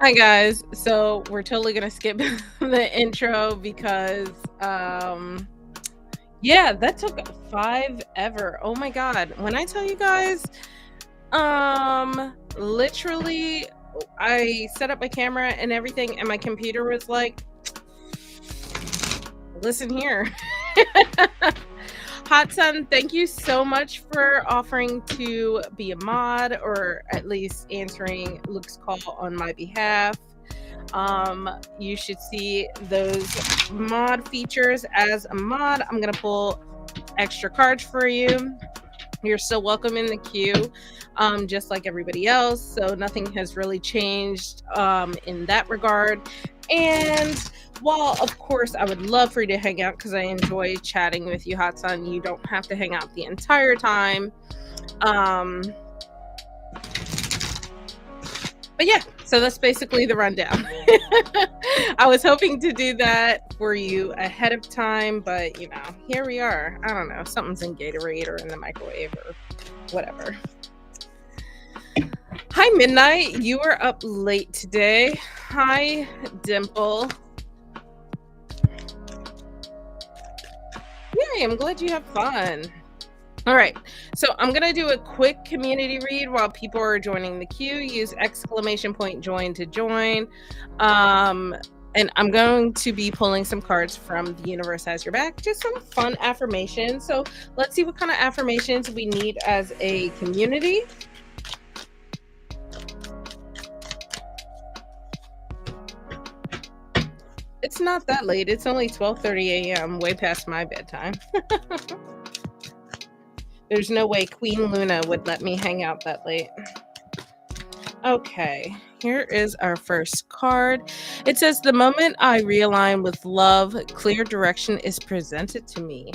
Hi guys. So we're totally gonna skip the intro because yeah, that took five ever. Oh my god. When I tell you guys, literally I set up my camera and everything and my computer was like, listen here. Hot Sun, thank you so much for offering to be a mod or at least answering Luke's call on my behalf. You should see those mod features as a mod. I'm gonna pull extra cards for you. You're still welcome in the queue, just like everybody else. So nothing has really changed in that regard. And while, of course, I would love for you to hang out because I enjoy chatting with you, Hot Sun, you don't have to hang out the entire time. But yeah, so that's basically the rundown. I was hoping to do that for you ahead of time, but you know, here we are. I don't know, something's in Gatorade or in the microwave or whatever. Hi, Midnight. You were up late today. Hi, Dimple. Yay, I'm glad you have fun. All right, so I'm going to do a quick community read while people are joining the queue. Use !join to join. And I'm going to be pulling some cards from The Universe Has Your Back, just some fun affirmations. So let's see what kind of affirmations we need as a community. It's not that late. It's only 12:30 a.m., way past my bedtime. There's no way Queen Luna would let me hang out that late. Okay, here is our first card. It says, the moment I realign with love, clear direction is presented to me.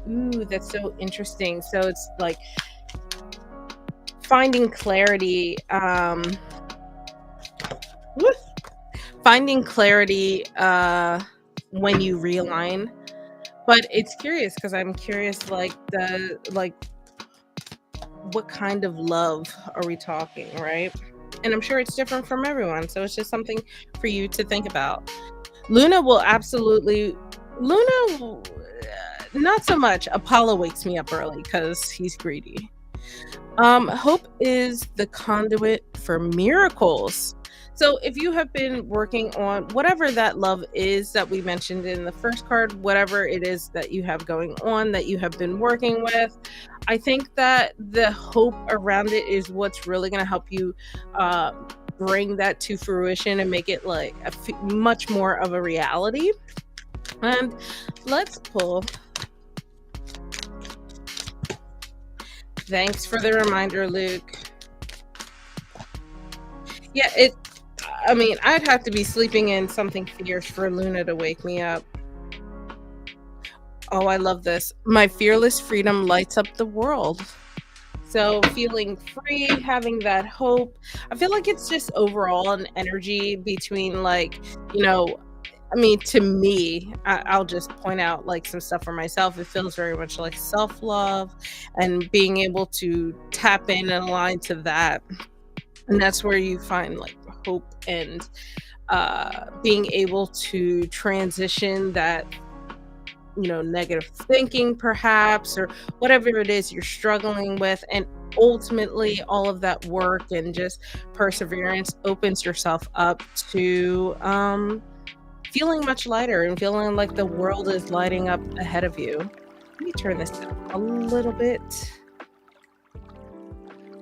Ooh, that's so interesting. So it's like finding clarity, finding clarity when you realign. But it's curious because I'm curious, like what kind of love are we talking, right? And I'm sure it's different from everyone, so it's just something for you to think about. Luna, not so much. Apollo wakes me up early because he's greedy. Hope is the conduit for miracles. So if you have been working on whatever that love is that we mentioned in the first card, whatever it is that you have going on, that you have been working with, I think that the hope around it is what's really going to help you bring that to fruition and make it like much more of a reality. And let's pull. Thanks for the reminder, Luke. Yeah, I mean, I'd have to be sleeping in something fierce for Luna to wake me up. Oh, I love this. My fearless freedom lights up the world. So feeling free, having that hope. I feel like it's just overall an energy between like, you know, I mean, to me, I'll just point out like some stuff for myself. It feels very much like self-love and being able to tap in and align to that. And that's where you find like hope and being able to transition that, you know, negative thinking perhaps, or whatever it is you're struggling with, and ultimately all of that work and just perseverance opens yourself up to feeling much lighter and feeling like the world is lighting up ahead of you. Let me turn this down a little bit.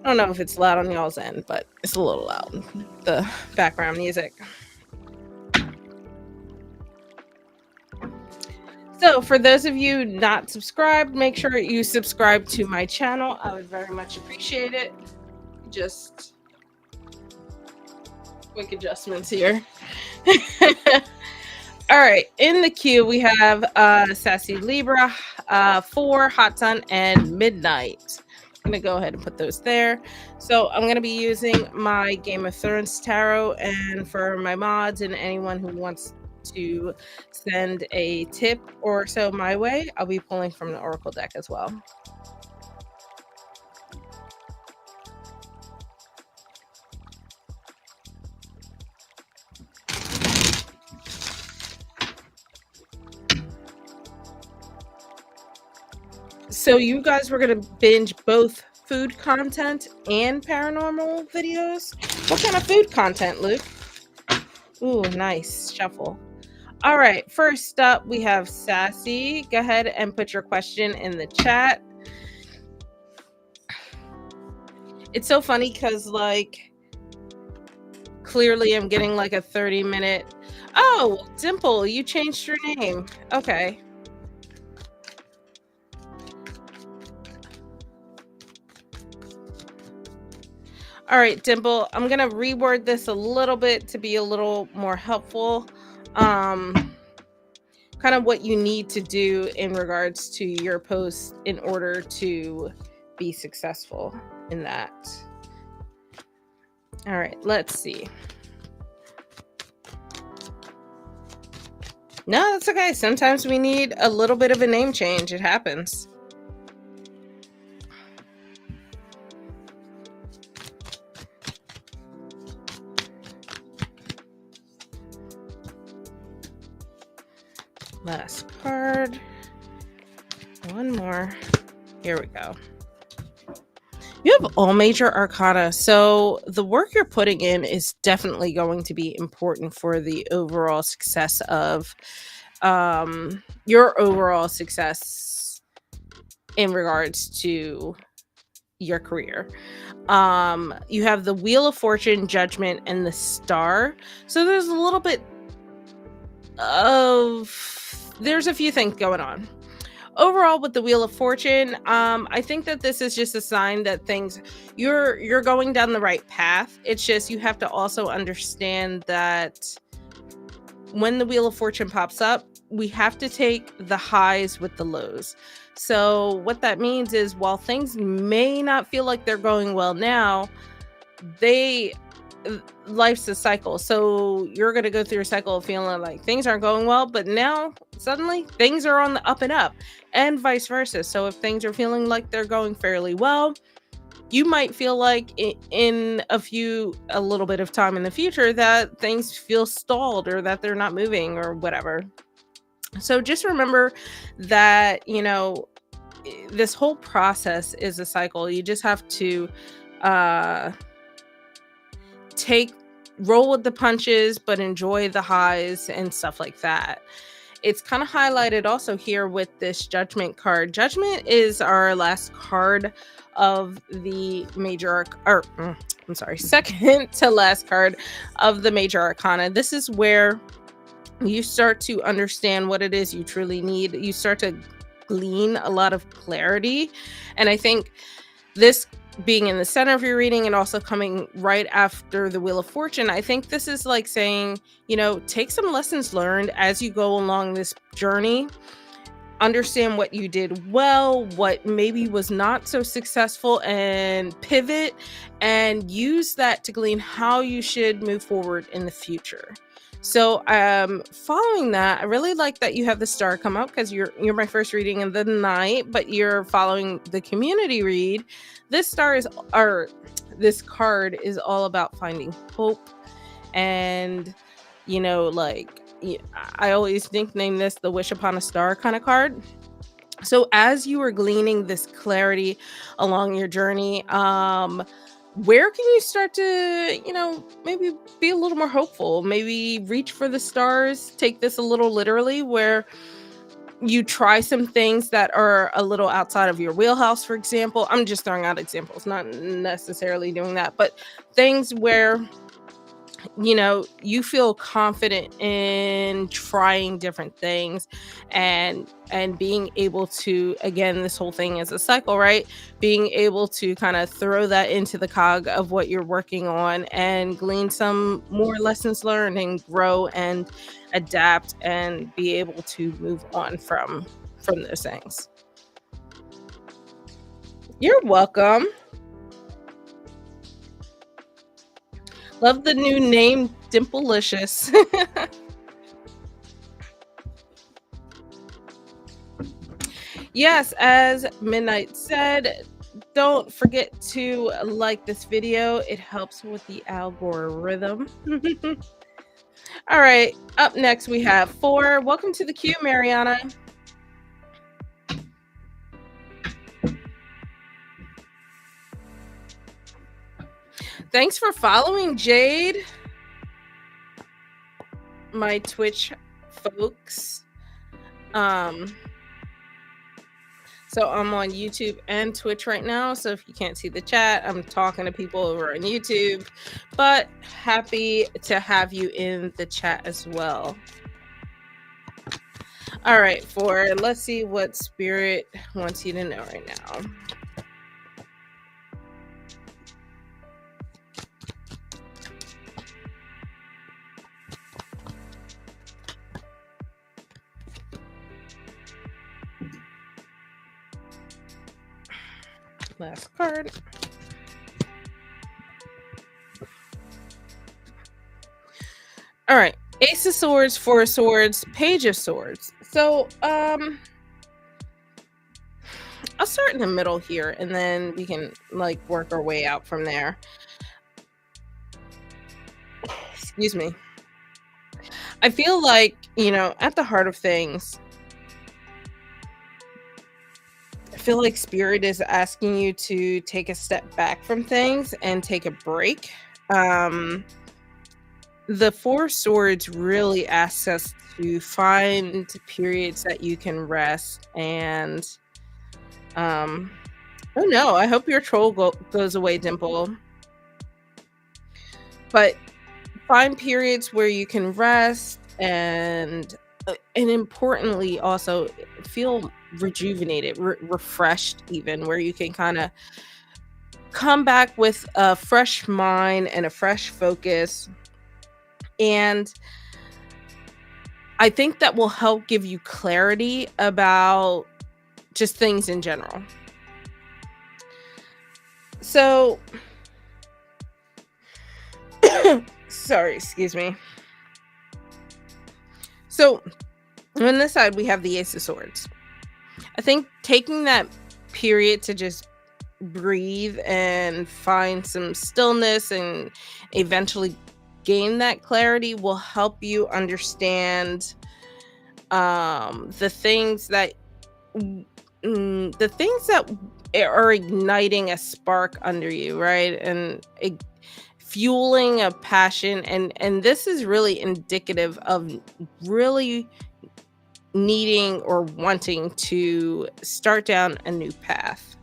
I don't know if it's loud on y'all's end, but it's a little loud, the background music. So for those of you not subscribed, make sure you subscribe to my channel. I would very much appreciate it. Just quick adjustments here. All right, in the queue we have Sassy Libra, 4, Hot Sun, and Midnight. I'm gonna go ahead and put those there. So I'm gonna be using my Game of Thrones tarot, and for my mods and anyone who wants to send a tip or so my way, I'll be pulling from the Oracle deck as well. So you guys were gonna binge both food content and paranormal videos? What kind of food content, Luke? Ooh, nice. Shuffle. All right, first up we have Sassy. Go ahead and put your question in the chat. It's so funny because, like, clearly I'm getting like a 30-minute. Oh, Dimple, you changed your name. Okay. All right, Dimple, I'm going to reword this a little bit to be a little more helpful. Kind of what you need to do in regards to your post in order to be successful in that. All right, let's see. No, that's okay. Sometimes we need a little bit of a name change. It happens. Last card. One more. Here we go. You have all major arcana, so the work you're putting in is definitely going to be important for the overall success of your overall success in regards to your career. You have the Wheel of Fortune, Judgment, and the Star. So there's a little bit of there's a few things going on. Overall, with the Wheel of Fortune, I think that this is just a sign that things you're going down the right path. It's just you have to also understand that when the Wheel of Fortune pops up, we have to take the highs with the lows. So what that means is while things may not feel like they're going well now, life's a cycle. So you're going to go through a cycle of feeling like things aren't going well, but now suddenly things are on the up and up, and vice versa. So if things are feeling like they're going fairly well, you might feel like in a little bit of time in the future that things feel stalled or that they're not moving or whatever. So just remember that, this whole process is a cycle. You just have to roll with the punches, but enjoy the highs and stuff like that. It's kind of highlighted also here with this Judgment card. Judgment is our last card of the major second to last card of the major arcana. This is where you start to understand what it is you truly need. You start to glean a lot of clarity. And I think this being in the center of your reading and also coming right after the Wheel of Fortune, I think this is like saying, take some lessons learned as you go along this journey. Understand what you did well, what maybe was not so successful, and pivot and use that to glean how you should move forward in the future. So following that, I really like that you have the Star come up because you're my first reading of the night, but you're following the community read. This this card is all about finding hope, and I always nickname this the Wish Upon a Star kind of card. So as you are gleaning this clarity along your journey, where can you start to, maybe be a little more hopeful, maybe reach for the stars, take this a little literally, where you try some things that are a little outside of your wheelhouse, for example. I'm just throwing out examples, not necessarily doing that, but things where you feel confident in trying different things and being able to, again, this whole thing is a cycle, right? Being able to kind of throw that into the cog of what you're working on and glean some more lessons learned and grow and adapt and be able to move on from those things. You're welcome. Love the new name, Dimplelicious. Yes, as Midnight said, don't forget to like this video. It helps with the algorithm. All right, up next we have 4. Welcome to the queue, Mariana. Thanks for following, Jade, my Twitch folks. Um, so I'm on YouTube and Twitch right now. So if you can't see the chat, I'm talking to people over on YouTube, but happy to have you in the chat as well. All right, let's see what Spirit wants you to know right now. Last card. All right, Ace of Swords, Four of Swords, Page of Swords. So, I'll start in the middle here, and then we can like work our way out from there. Excuse me. I feel like, at the heart of things, I feel like Spirit is asking you to take a step back from things and take a break. The Four of Swords really asks us to find periods that you can rest and oh no, I hope your troll goes away, Dimple. But find periods where you can rest and importantly also feel rejuvenated, refreshed, even where you can kind of come back with a fresh mind and a fresh focus. And I think that will help give you clarity about just things in general. So, sorry, excuse me. So, on this side, we have the Ace of Swords. I think taking that period to just breathe and find some stillness and eventually gain that clarity will help you understand the things that are igniting a spark under you, right? And fueling a passion, and this is really indicative of really needing or wanting to start down a new path.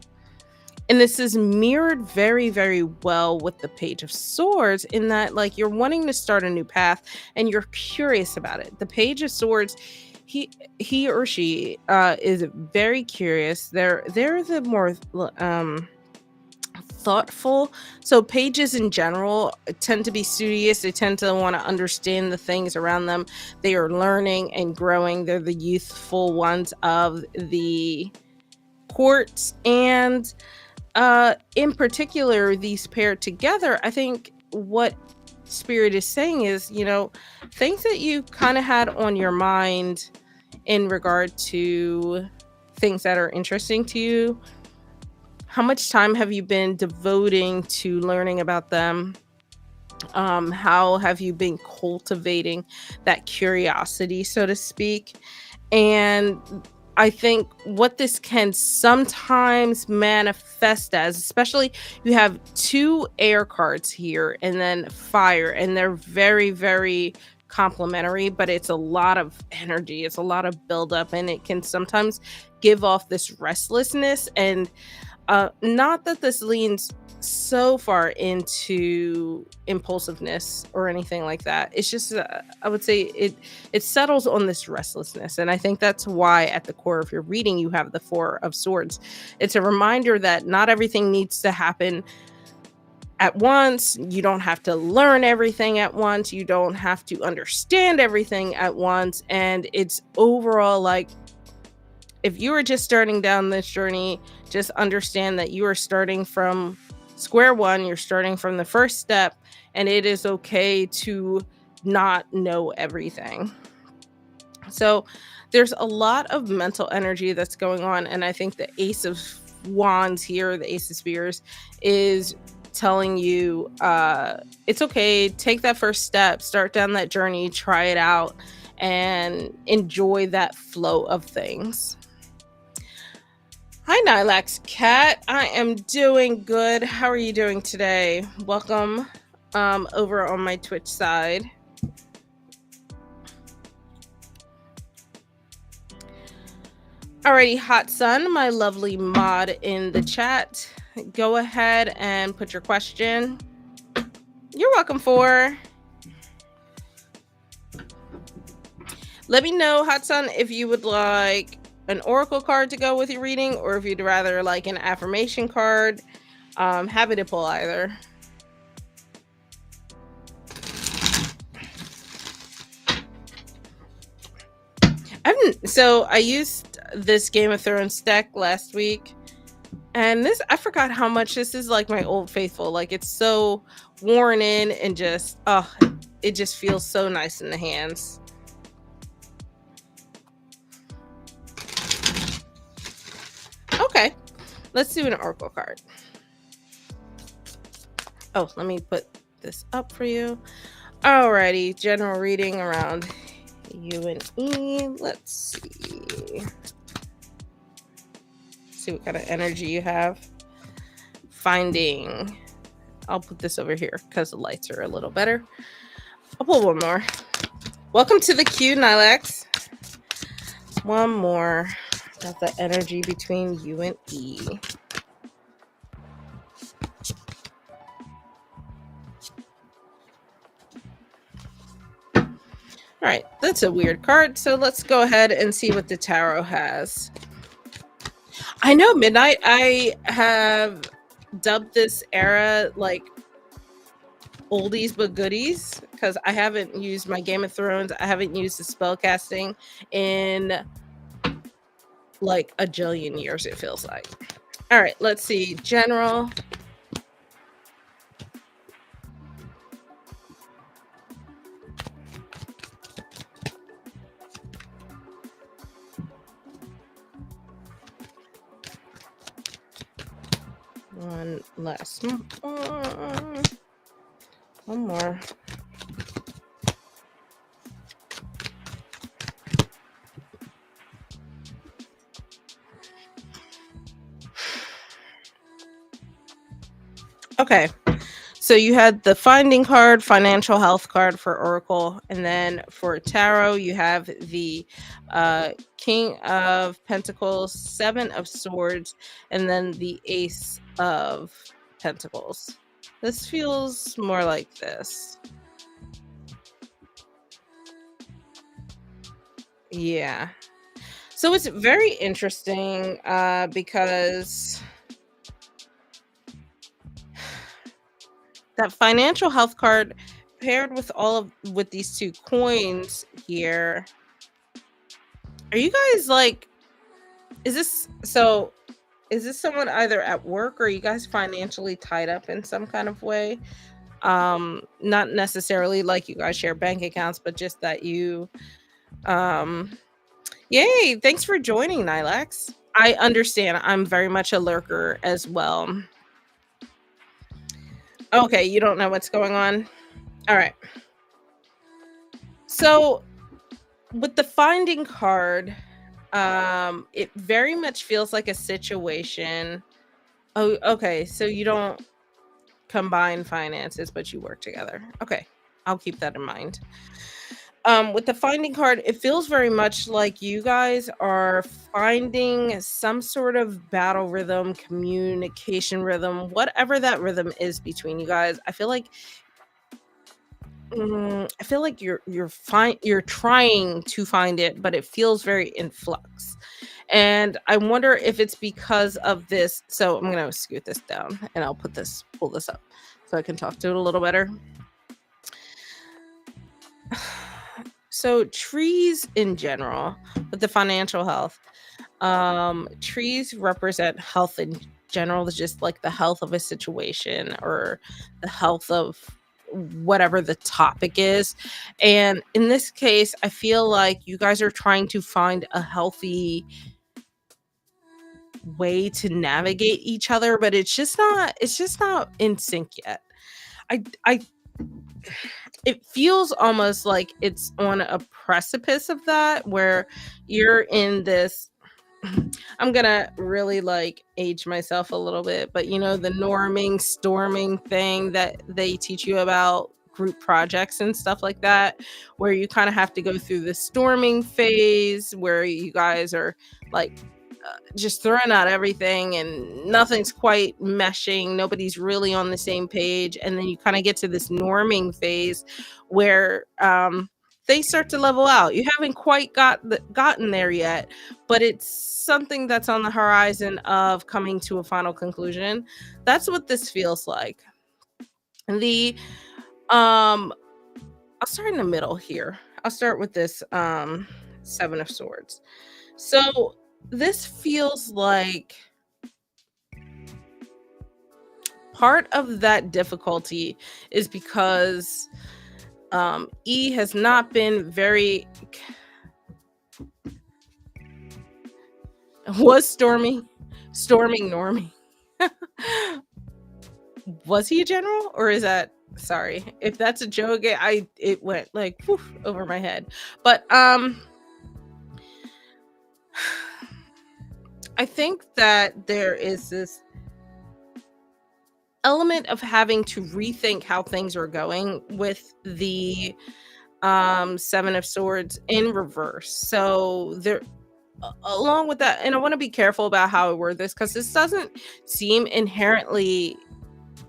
And this is mirrored very, very well with the Page of Swords, in that like you're wanting to start a new path and you're curious about it. The Page of Swords, he or she is very curious. They're the more thoughtful. So pages in general tend to be studious. They tend to want to understand the things around them. They are learning and growing. They're the youthful ones of the courts. And in particular, these paired together, I think what Spirit is saying is, things that you kind of had on your mind in regard to things that are interesting to you. How much time have you been devoting to learning about them? How have you been cultivating that curiosity, so to speak? And I think what this can sometimes manifest as, especially you have two air cards here and then fire, and they're very, very complementary, but it's a lot of energy. It's a lot of buildup, and it can sometimes give off this restlessness. And not that this leans so far into impulsiveness or anything like that. It's just I would say it settles on this restlessness, and I think that's why at the core of your reading you have the Four of Swords. It's a reminder that not everything needs to happen at once. You don't have to learn everything at once. You don't have to understand everything at once. And it's overall like, if you are just starting down this journey, just understand that you are starting from square one. You're starting from the first step, and it is okay to not know everything. So there's a lot of mental energy that's going on, and I think the Ace of Wands here, the Ace of Spears, is telling you it's okay. Take that first step, start down that journey, try it out, and enjoy that flow of things. Hi, Nylax Cat. I am doing good. How are you doing today? Welcome over on my Twitch side. Alrighty, Hot Sun, my lovely mod in the chat. Go ahead and put your question. You're welcome for. Let me know, Hot Sun, if you would like an oracle card to go with your reading, or if you'd rather like an affirmation card. Happy to pull either. So I used this Game of Thrones deck last week, and I forgot how much this is like my Old Faithful. Like, it's so worn in and just it just feels so nice in the hands. Okay, let's do an oracle card. Oh, let me put this up for you. Alrighty, general reading around you and E. Let's see what kind of energy you have. Finding. I'll put this over here because the lights are a little better. I'll pull one more. Welcome to the queue, Nylax. One more. Got the energy between you and E. All right, that's a weird card. So let's go ahead and see what the tarot has. I know, Midnight. I have dubbed this era like oldies but goodies because I haven't used my Game of Thrones. I haven't used the spell casting in like a jillion years, it feels like. All right, let's see. General. One last one more. Okay, so you had the finding card, financial health card for Oracle, and then for Tarot you have the King of Pentacles, Seven of Swords, and then the Ace of Pentacles. This feels more like this. Yeah. So it's very interesting because that financial health card paired with these two coins here. Are you guys like, is this someone either at work, or are you guys financially tied up in some kind of way? Not necessarily like you guys share bank accounts, but just that you yay, thanks for joining, Nylax. I understand. I'm very much a lurker as well. Okay, you don't know what's going on. All right. So with the finding card, it very much feels like a situation. Oh, okay. So you don't combine finances, but you work together. Okay, I'll keep that in mind. With the finding card, it feels very much like you guys are finding some sort of battle rhythm, communication rhythm, whatever that rhythm is between you guys. I feel like you're trying to find it, but it feels very in flux. And I wonder if it's because of this. So I'm gonna scoot this down and I'll pull this up so I can talk to it a little better. So trees in general, with the financial health, trees represent health in general, just like the health of a situation or the health of whatever the topic is. And in this case, I feel like you guys are trying to find a healthy way to navigate each other, but it's just not in sync yet. I it feels almost like it's on a precipice of that, where you're in this I'm gonna really like age myself a little bit, but the norming, storming thing that they teach you about group projects and stuff like that, where you kind of have to go through the storming phase where you guys are like just throwing out everything and nothing's quite meshing. Nobody's really on the same page. And then you kind of get to this norming phase where things start to level out. You haven't quite gotten there yet, but it's something that's on the horizon of coming to a final conclusion. That's what this feels like. The I'll start in the middle here. I'll start with this Seven of Swords. So this feels like part of that difficulty is because E has not been very was storming Normie. Was he a general, or is that, sorry if that's a joke, it went like poof, over my head. But I think that there is this element of having to rethink how things are going with the Seven of Swords in reverse. So there, along with that, and I want to be careful about how I word this because this doesn't seem inherently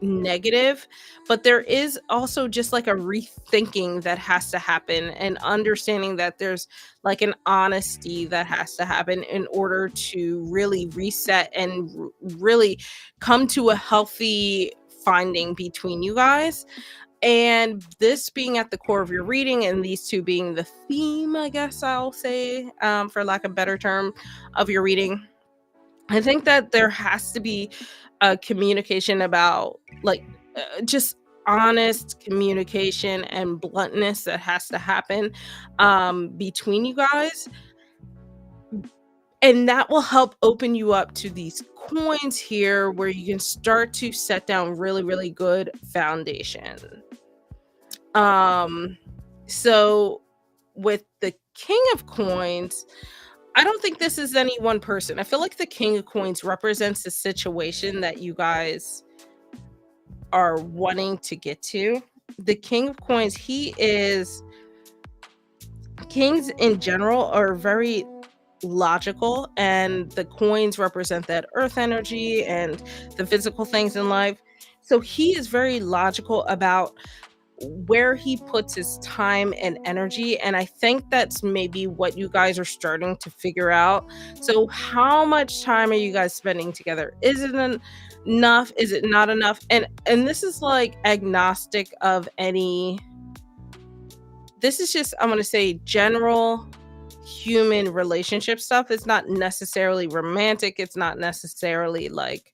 negative, but there is also just like a rethinking that has to happen, and understanding that there's like an honesty that has to happen in order to really reset and really come to a healthy finding between you guys. And this being at the core of your reading, and these two being the theme, I guess I'll say, for lack of a better term, of your reading, I think that there has to be a communication about like just honest communication and bluntness that has to happen between you guys, and that will help open you up to these coins here where you can start to set down really, really good foundation. So with the King of Coins, I don't think this is any one person. I feel like the King of Coins represents the situation that you guys are wanting to get to. The King of Coins, kings in general are very logical, and the coins represent that earth energy and the physical things in life. So he is very logical about where he puts his time and energy, and I think that's maybe what you guys are starting to figure out. So how much time are you guys spending together? Is it enough? Is it not enough? And this is like agnostic of any, this is just, I'm going to say, general human relationship stuff. It's not necessarily romantic, it's not necessarily like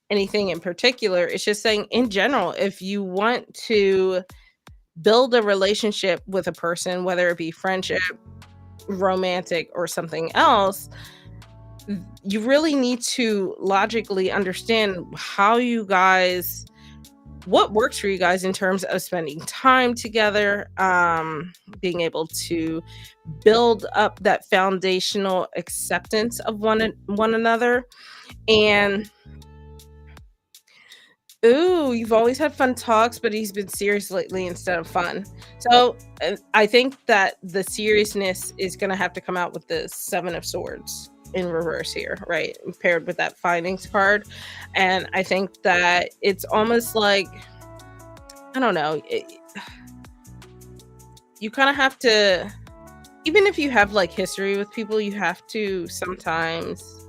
anything in particular. It's just saying in general, if you want to build a relationship with a person, whether it be friendship, romantic, or something else, you really need to logically understand how you guys, what works for you guys in terms of spending time together, being able to build up that foundational acceptance of one another. And ooh, you've always had fun talks, but he's been serious lately instead of fun. So I think that the seriousness is going to have to come out with the Seven of Swords in reverse here, right? Paired with that findings card. And I think that it's almost like, I don't know, you kind of have to, even if you have like history with people, you have to sometimes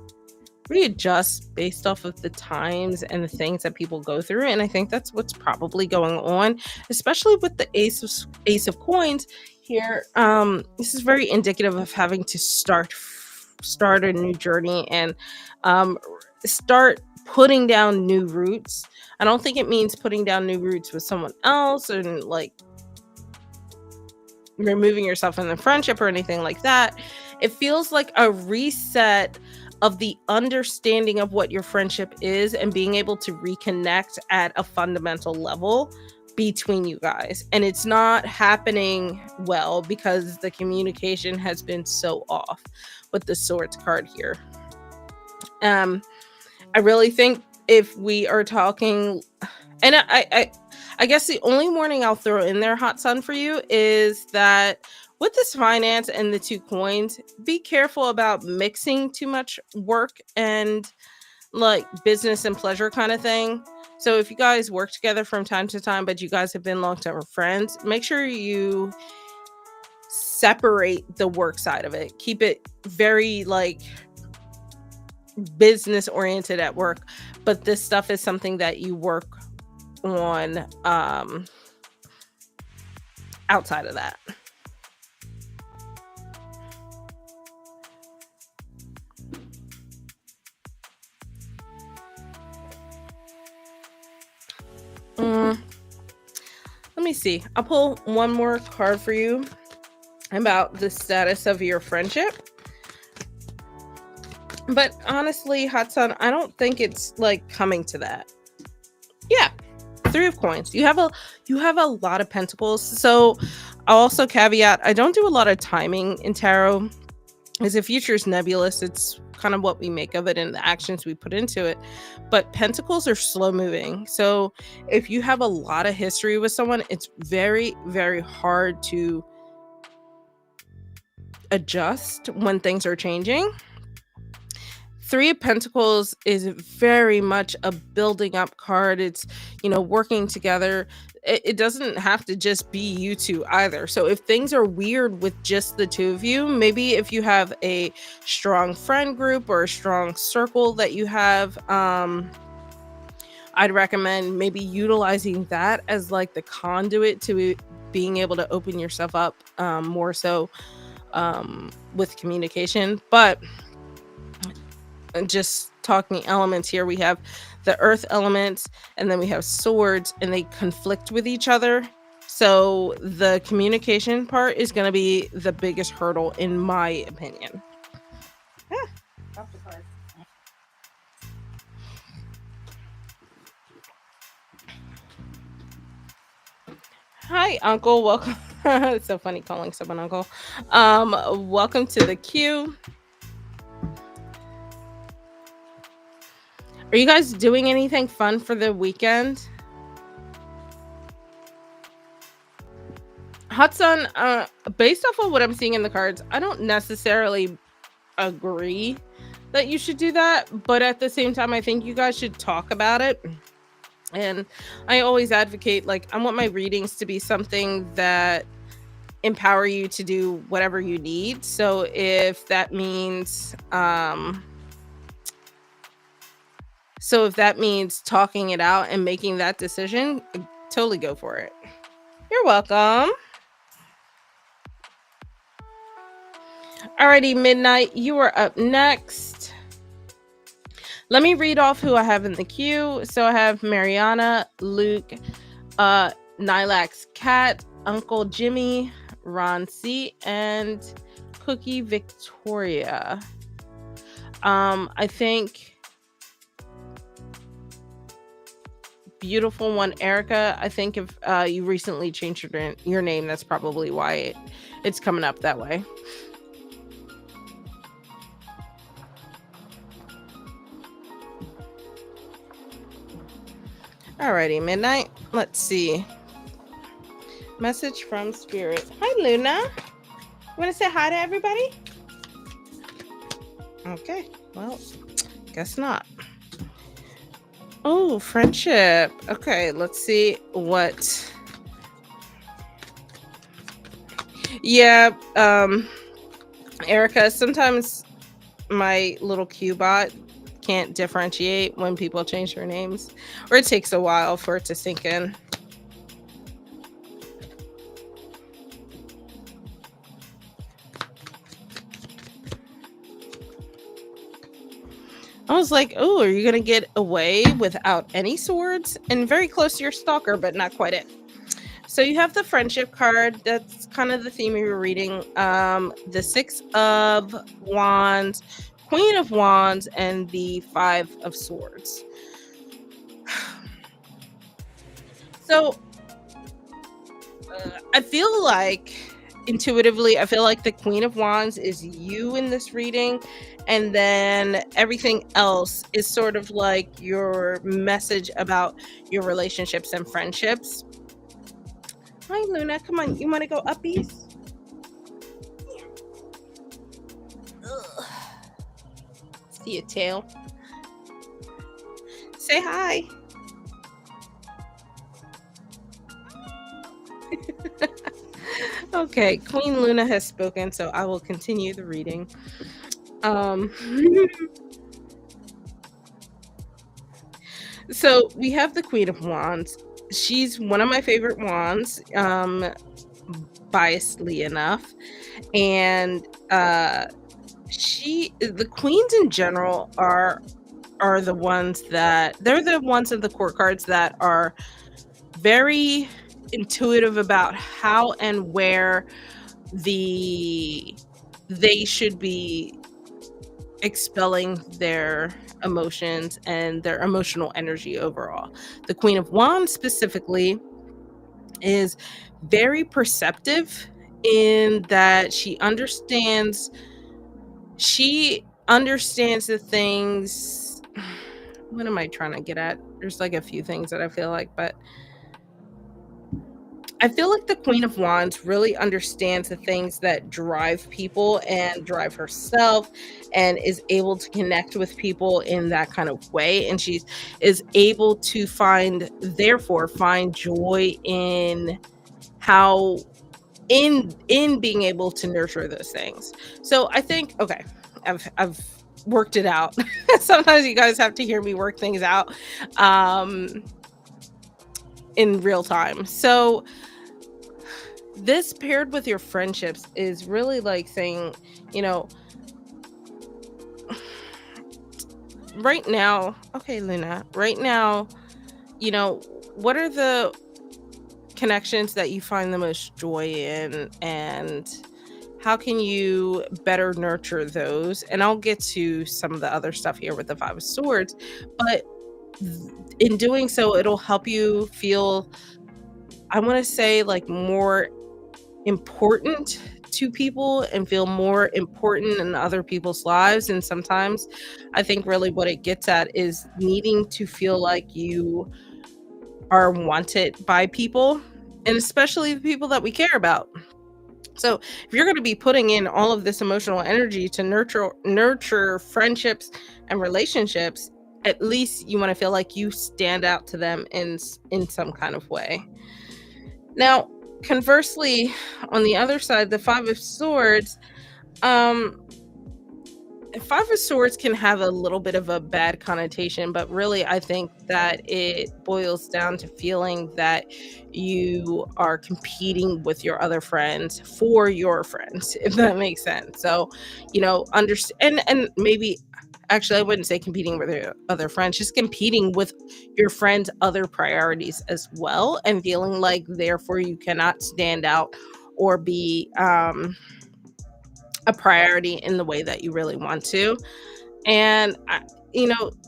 readjust based off of the times and the things that people go through. And I think that's what's probably going on, especially with the Ace of Coins here. This is very indicative of having to start a new journey and start putting down new roots. I don't think it means putting down new roots with someone else and like removing yourself from the friendship or anything like that. It feels like a reset of the understanding of what your friendship is and being able to reconnect at a fundamental level between you guys, and it's not happening well because the communication has been so off with the swords card here. um I really think if we are talking, and I guess the only warning I'll throw in there, Hot Sun, for you is that with this finance and the two coins, be careful about mixing too much work and like business and pleasure kind of thing. So if you guys work together from time to time, but you guys have been long-term friends, make sure you separate the work side of it. Keep it very like business oriented at work, but this stuff is something that you work on outside of that. Mm, let me see. I'll pull one more card for you about the status of your friendship. But honestly, Hot Sun, I don't think it's like coming to that. Yeah, Three of Coins. You have a lot of pentacles. So I'll also caveat, I don't do a lot of timing in tarot. As the future is nebulous, it's kind of what we make of it and the actions we put into it. But pentacles are slow moving. So if you have a lot of history with someone, it's very, very hard to adjust when things are changing. Three of Pentacles is very much a building up card. It's, working together. It doesn't have to just be you two either. So if things are weird with just the two of you, maybe if you have a strong friend group or a strong circle that you have, I'd recommend maybe utilizing that as like the conduit to being able to open yourself up more so with communication. But just talking elements here, we have the earth elements and then we have swords, and they conflict with each other. So the communication part is going to be the biggest hurdle in my opinion. Ah, drop the card. Hi, Uncle. Welcome. It's so funny calling someone Uncle. Welcome to the queue. Are you guys doing anything fun for the weekend? Hot Sun, based off of what I'm seeing in the cards, I don't necessarily agree that you should do that, but at the same time, I think you guys should talk about it. And I always advocate, like, I want my readings to be something that empower you to do whatever you need. So if that means talking it out and making that decision, totally go for it. You're welcome. Alrighty, Midnight, you are up next. Let me read off who I have in the queue. So I have Mariana, Luke, Nylax Cat, Uncle Jimmy, Ron C, and Cookie Victoria. I think beautiful one, Erica. I think if you recently changed your name, that's probably why it's coming up that way. Alrighty, Midnight. Let's see. Message from Spirit. Hi, Luna. You want to say hi to everybody? Okay. Well, guess not. Oh, friendship. Okay, let's see what. Yeah, Erica, sometimes my little Q-bot can't differentiate when people change their names, or it takes a while for it to sink in. I was like, oh, are you gonna get away without any swords? And very close to your stalker, but not quite it. So you have the friendship card. That's kind of the theme of your reading. The Six of Wands, Queen of Wands, and the Five of Swords. So I feel like intuitively, I feel like the Queen of Wands is you in this reading, and then everything else is sort of like your message about your relationships and friendships. Hi, Luna. Come on. You want to go uppies? Ugh. See your tail. Say hi. Okay, Queen Luna has spoken, so I will continue the reading. Um, so we have the Queen of Wands. She's one of my favorite wands, biasedly enough, and the queens in general are the ones that they're the ones of the court cards that are very intuitive about how and where the they should be expelling their emotions and their emotional energy overall. The Queen of Wands specifically is very perceptive in that she understands the things. What am I trying to get at? There's like a few things that I feel like, but I feel like the Queen of Wands really understands the things that drive people and drive herself, and is able to connect with people in that kind of way. And she is able to therefore, find joy in how in being able to nurture those things. So I think, okay, I've worked it out. Sometimes you guys have to hear me work things out um in real time. So this paired with your friendships is really like saying, you know, right now, okay, Luna, right now, you know, what are the connections that you find the most joy in, and how can you better nurture those? And I'll get to some of the other stuff here with the Five of Swords, but in doing so, it'll help you feel, I want to say, like more important to people and feel more important in other people's lives. And sometimes I think really what it gets at is needing to feel like you are wanted by people, and especially the people that we care about. So if you're going to be putting in all of this emotional energy to nurture friendships and relationships, at least you want to feel like you stand out to them in some kind of way. Now, conversely, on the other side, the Five of Swords, um, Five of Swords can have a little bit of a bad connotation, but really, I think that it boils down to feeling that you are competing with your other friends for your friends, if that makes sense. So, understand, and maybe actually, I wouldn't say competing with your other friends, just competing with your friends' other priorities as well, and feeling like therefore you cannot stand out or be a priority in the way that you really want to. And I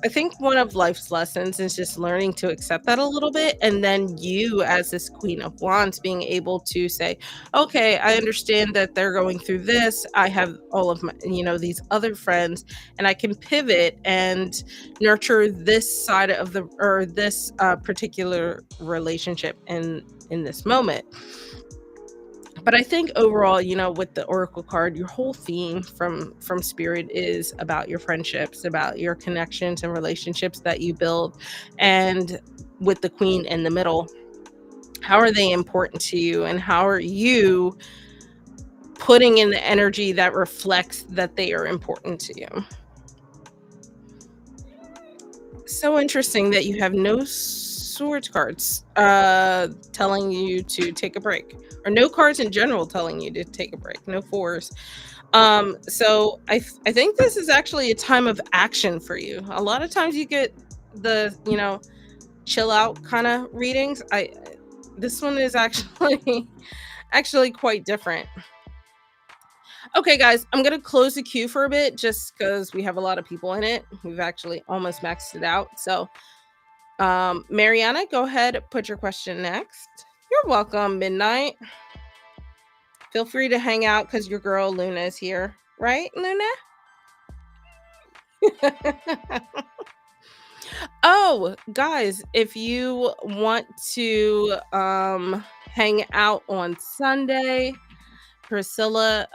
think one of life's lessons is just learning to accept that a little bit. And then you, as this Queen of Wands, being able to say, okay, I understand that they're going through this. I have all of my, these other friends, and I can pivot and nurture this side of this particular relationship in this moment. But I think overall, with the oracle card, your whole theme from spirit is about your friendships, about your connections and relationships that you build. And with the queen in the middle, how are they important to you, and how are you putting in the energy that reflects that they are important to you? So interesting that you have no swords cards telling you to take a break, or no cards in general telling you to take a break, no fours. So I think this is actually a time of action for you. A lot of times you get the chill out kind of readings. I This one is actually actually quite different. Okay, guys, I'm gonna close the queue for a bit just because we have a lot of people in it. We've actually almost maxed it out. So Mariana, go ahead, put your question next. You're welcome, Midnight. Feel free to hang out because your girl Luna is here. Right, Luna? Oh, guys, if you want to hang out on Sunday, Priscilla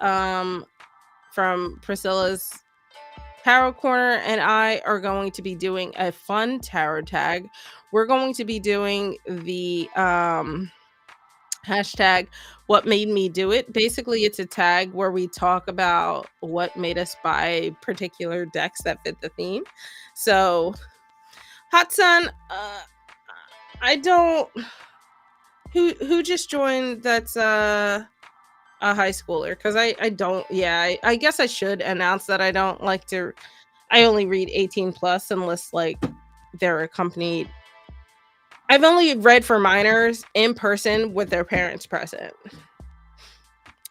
from Priscilla's Tarot Corner and I are going to be doing a fun tarot tag. We're going to be doing the hashtag what made me do it. Basically, it's a tag where we talk about what made us buy particular decks that fit the theme. So, Hot Sun, I don't who just joined that's a high schooler because I don't yeah I guess I should announce that I don't like to I only read 18 plus unless like they're accompanied. I've only read for minors in person with their parents present.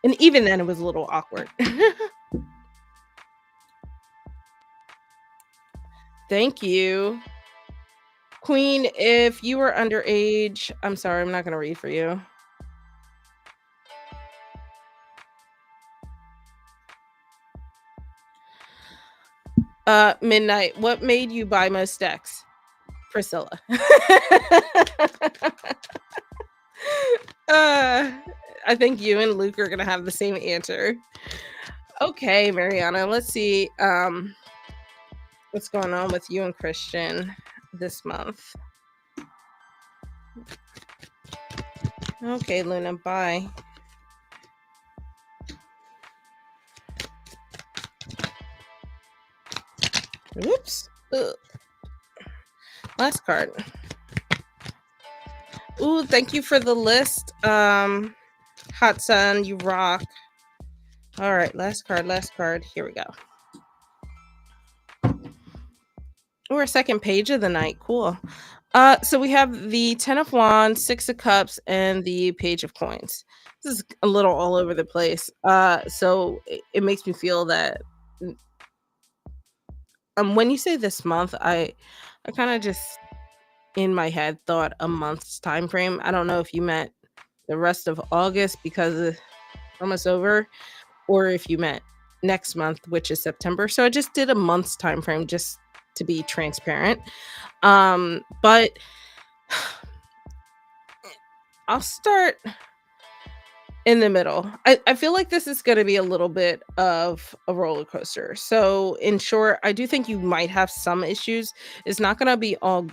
And even then it was a little awkward. Thank you. Queen, if you were underage, I'm sorry, I'm not going to read for you. Midnight, what made you buy most decks? Priscilla. I think you and Luke are gonna have the same answer. Okay, Mariana, let's see what's going on with you and Christian this month. Okay, Luna, bye. Oops. Ugh. Last card. Ooh, thank you for the list. Hot Sun, you rock. All right, last card. Here we go. We're second page of the night. Cool. So we have the 10 of Wands, 6 of Cups, and the Page of Coins. This is a little all over the place. So it makes me feel that when you say this month, I kind of just in my head thought a month's time frame. I don't know if you meant the rest of August because it's almost over, or if you meant next month, which is September. So I just did a month's time frame just to be transparent. But I'll start in the middle. I feel like this is going to be a little bit of a roller coaster. So, in short, I do think you might have some issues. It's not going to be all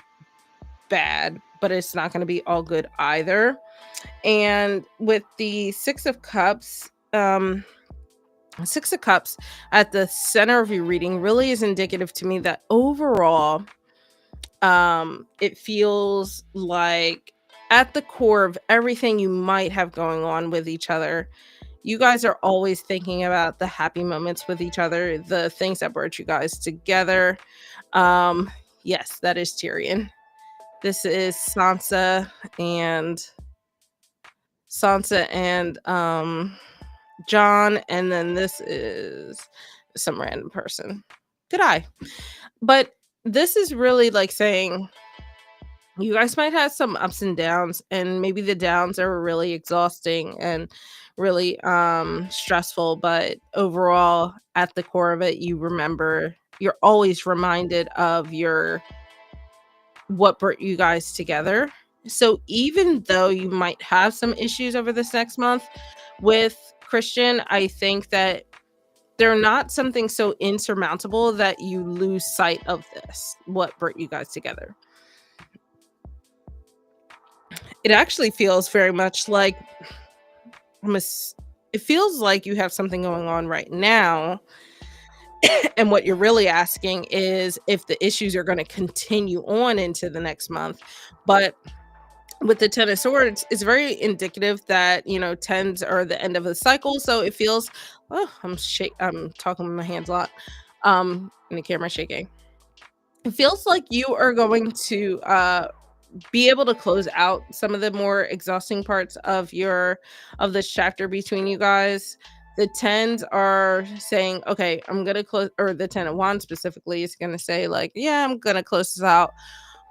bad, but it's not going to be all good either. And with the 6 of Cups, 6 of Cups at the center of your reading really is indicative to me that overall, it feels like at the core of everything you might have going on with each other, you guys are always thinking about the happy moments with each other, the things that brought you guys together. Yes, that is Tyrion. This is and Sansa and John, and then this is some random person. Good eye. But this is really like saying you guys might have some ups and downs, and maybe the downs are really exhausting and really stressful, but overall at the core of it you're always reminded of your what brought you guys together. So even though you might have some issues over this next month with Christian, I think that they're not something so insurmountable that you lose sight of this, what brought you guys together. It actually feels very much like it feels like you have something going on right now. And what you're really asking is if the issues are going to continue on into the next month. But with the 10 of Swords, it's very indicative that, tens are the end of the cycle. So it feels, oh, I'm talking with my hands a lot. And the camera shaking. It feels like you are going to be able to close out some of the more exhausting parts of this chapter between you guys. The tens are saying, okay, I'm gonna close, or the 10 of Wands specifically is gonna say, like, yeah, I'm gonna close this out.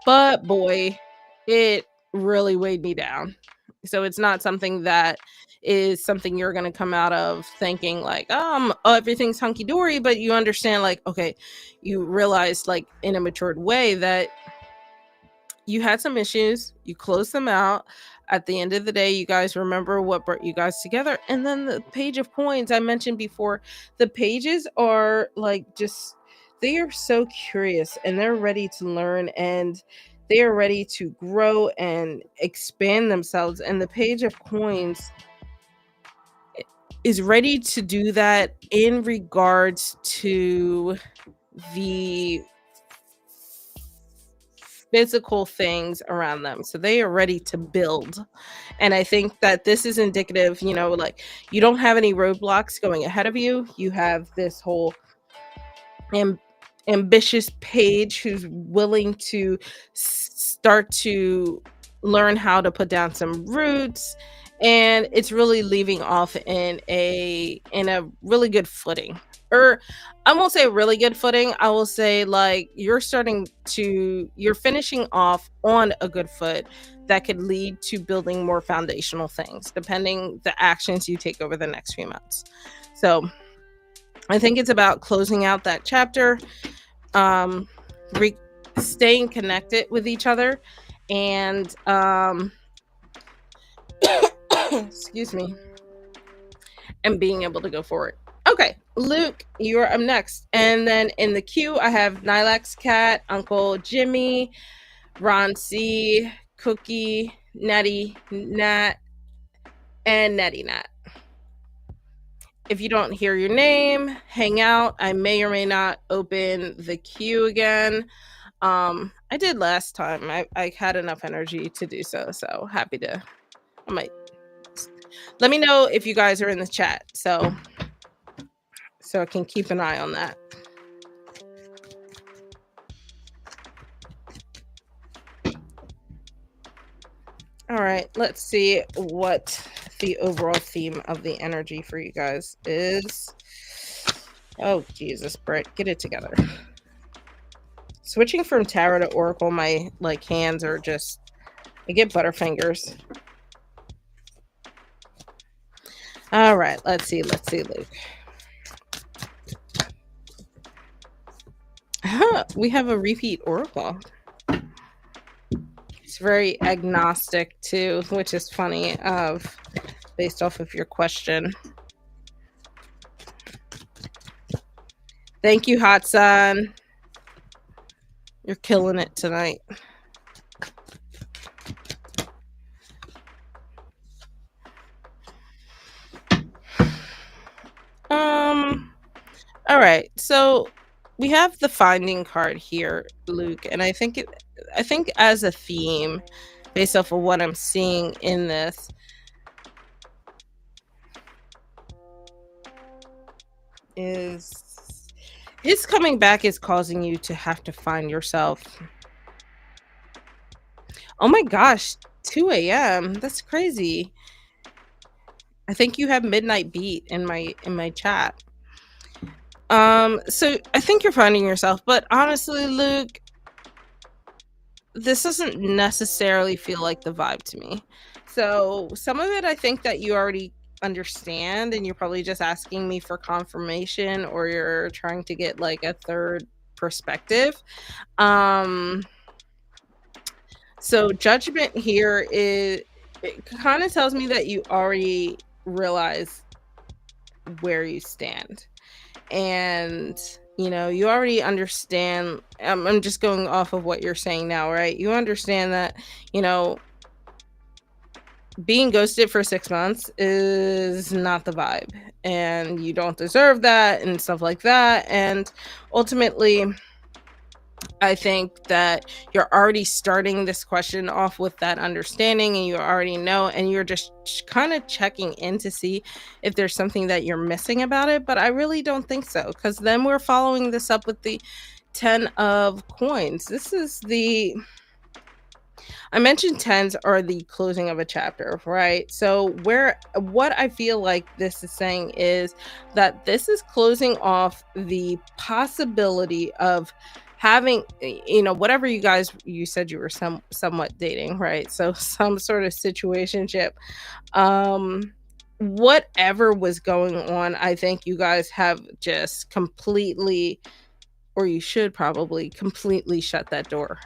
But boy, it really weighed me down. So it's not something that is something you're going to come out of thinking like, oh, everything's hunky dory, but you understand, like, okay, you realize, like, in a matured way that you had some issues, you closed them out. At the end of the day, you guys remember what brought you guys together. And then the page of coins I mentioned before, the pages are like, just, they are so curious and they're ready to learn, and they are ready to grow and expand themselves. And the page of coins is ready to do that in regards to the physical things around them. So they are ready to build. And I think that this is indicative, like, you don't have any roadblocks going ahead of you. You have this whole am- ambitious page who's willing to start to learn how to put down some roots, and it's really leaving off in a really good footing. Or I won't say really good footing, I will say, like, you're finishing off on a good foot that could lead to building more foundational things depending the actions you take over the next few months. So I think it's about closing out that chapter, um staying connected with each other, and excuse me, and being able to go forward. Okay, Luke, you're up next. And then in the queue, I have Nylax Cat, Uncle Jimmy, Ron C, Cookie, Natty Nat, and Nettie Nat. If you don't hear your name, hang out. I may or may not open the queue again. I did last time. I had enough energy to do so. So happy to. I might. Let me know if you guys are in the chat, so I can keep an eye on that. All right, let's see what the overall theme of the energy for you guys is. Oh, Jesus, Britt, get it together. Switching from tarot to oracle, my hands are just, I get butterfingers. All right, let's see, Luke. We have a repeat oracle. It's very agnostic too, which is funny, based off of your question. Thank you, Hot Sun. You're killing it tonight. All right, so we have the finding card here, Luke, and I think as a theme, based off of what I'm seeing in this, is his coming back is causing you to have to find yourself. Oh my gosh, 2 a.m. That's crazy. I think you have Midnight Beat in my chat. So I think you're finding yourself, but honestly, Luke, this doesn't necessarily feel like the vibe to me. So some of it I think that you already understand, and you're probably just asking me for confirmation, or you're trying to get like a third perspective. So judgment here it kind of tells me that you already realize where you stand, and you already understand. I'm just going off of what you're saying now, right? You understand that being ghosted for 6 months is not the vibe, and you don't deserve that, and stuff like that. And ultimately, I think that you're already starting this question off with that understanding, and you already know, and you're just kind of checking in to see if there's something that you're missing about it. But I really don't think so, because then we're following this up with the 10 of coins. This is I mentioned tens are the closing of a chapter, right? So what I feel like this is saying is that this is closing off the possibility of having whatever you said you were somewhat dating, right? So some sort of situationship, um whatever was going on, I think you guys have just completely, or you should probably completely shut that door.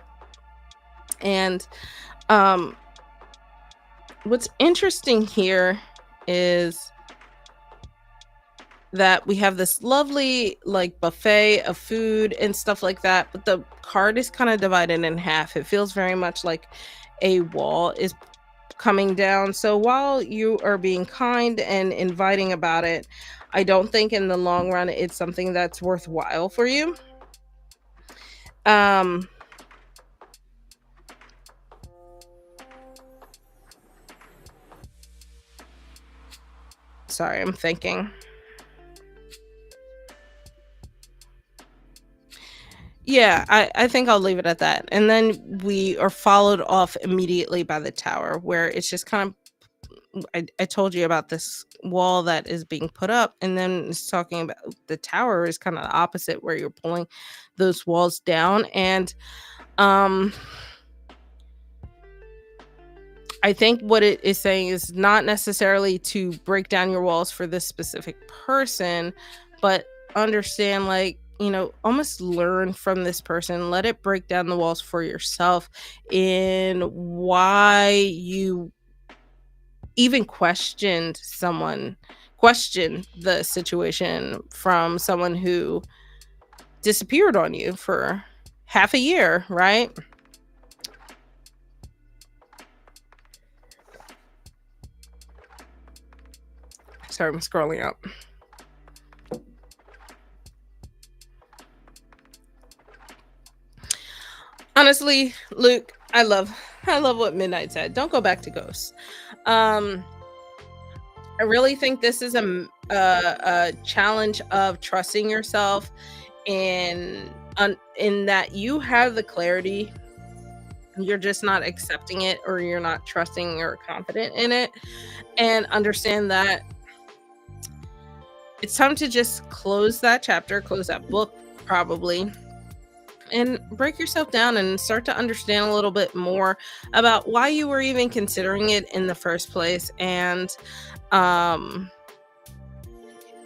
And um what's interesting here is that we have this lovely like buffet of food and stuff like that, but the card is kind of divided in half. It feels very much like a wall is coming down. So while you are being kind and inviting about it, I don't think in the long run it's something that's worthwhile for you. Um Sorry, I'm thinking. Yeah, I think I'll leave it at that. And then we are followed off immediately by the tower, where it's just kind of, I told you about this wall that is being put up, and then it's talking about the tower is kind of the opposite, where you're pulling those walls down. And um I think what it is saying is not necessarily to break down your walls for this specific person, but understand, like, almost learn from this person. Let it break down the walls for yourself in why you even question the situation from someone who disappeared on you for half a year, right? Sorry, I'm scrolling up. Honestly, Luke, I love what Midnight said. Don't go back to ghosts. Um, I really think this is a challenge of trusting yourself in that you have the clarity. You're just not accepting it, or you're not trusting or confident in it, and understand that it's time to just close that chapter, close that book, probably, and break yourself down and start to understand a little bit more about why you were even considering it in the first place, um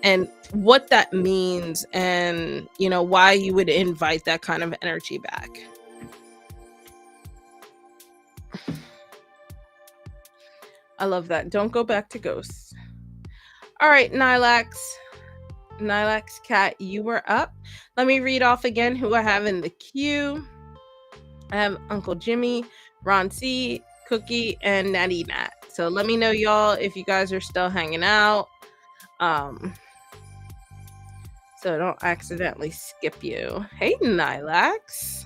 and what that means, and why you would invite that kind of energy back. I love that. Don't go back to ghosts. All right, Nylax cat, you were up. Let me read off again who I have in the queue. I have Uncle Jimmy, Ron C, Cookie, and Natty Nat. So let me know, y'all, if you guys are still hanging out. Um, so I don't accidentally skip you. Hey, Nylax.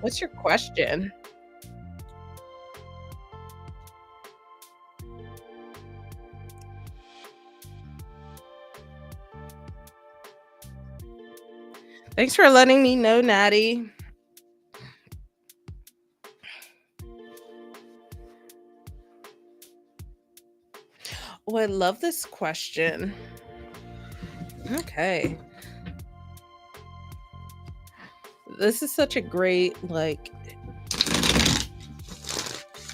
What's your question? Thanks for letting me know, Natty. Oh, I love this question. Okay. This is such a great, like,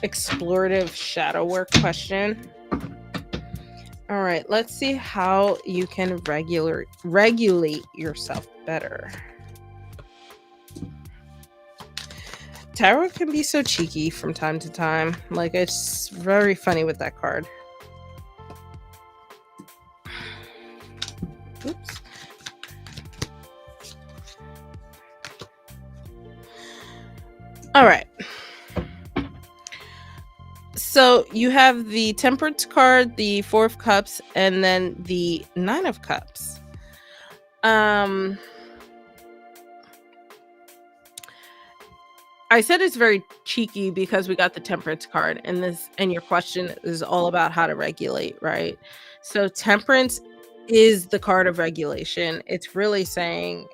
explorative shadow work question. All right, let's see how you can regulate yourself better. Tarot can be so cheeky from time to time. Like, it's very funny with that card. Oops. All right. So you have the Temperance card, the Four of Cups, and then the Nine of Cups. I said it's very cheeky because we got the Temperance card, and your question is all about how to regulate, right? So Temperance is the card of regulation. It's really saying,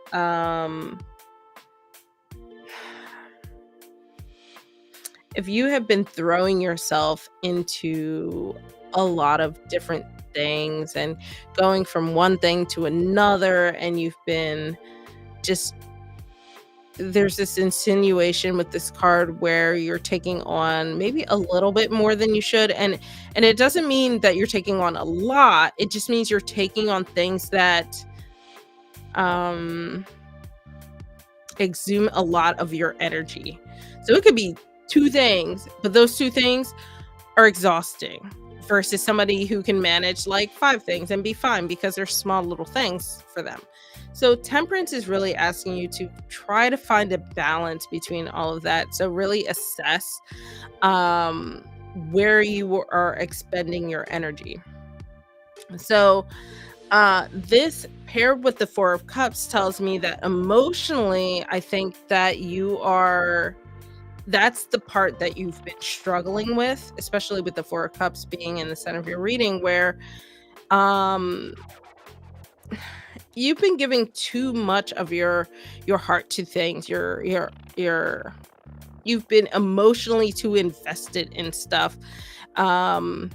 if you have been throwing yourself into a lot of different things and going from one thing to another, and you've been just there's this insinuation with this card where you're taking on maybe a little bit more than you should, and it doesn't mean that you're taking on a lot. It just means you're taking on things that um exhume a lot of your energy. So it could be two things, but those two things are exhausting versus somebody who can manage like five things and be fine because they're small little things for them. So temperance is really asking you to try to find a balance between all of that. So really assess um where you are expending your energy. So this paired with the Four of Cups tells me that emotionally, I think that that's the part that you've been struggling with, especially with the Four of Cups being in the center of your reading, where um you've been giving too much of your heart to things. Your you've been emotionally too invested in stuff. Um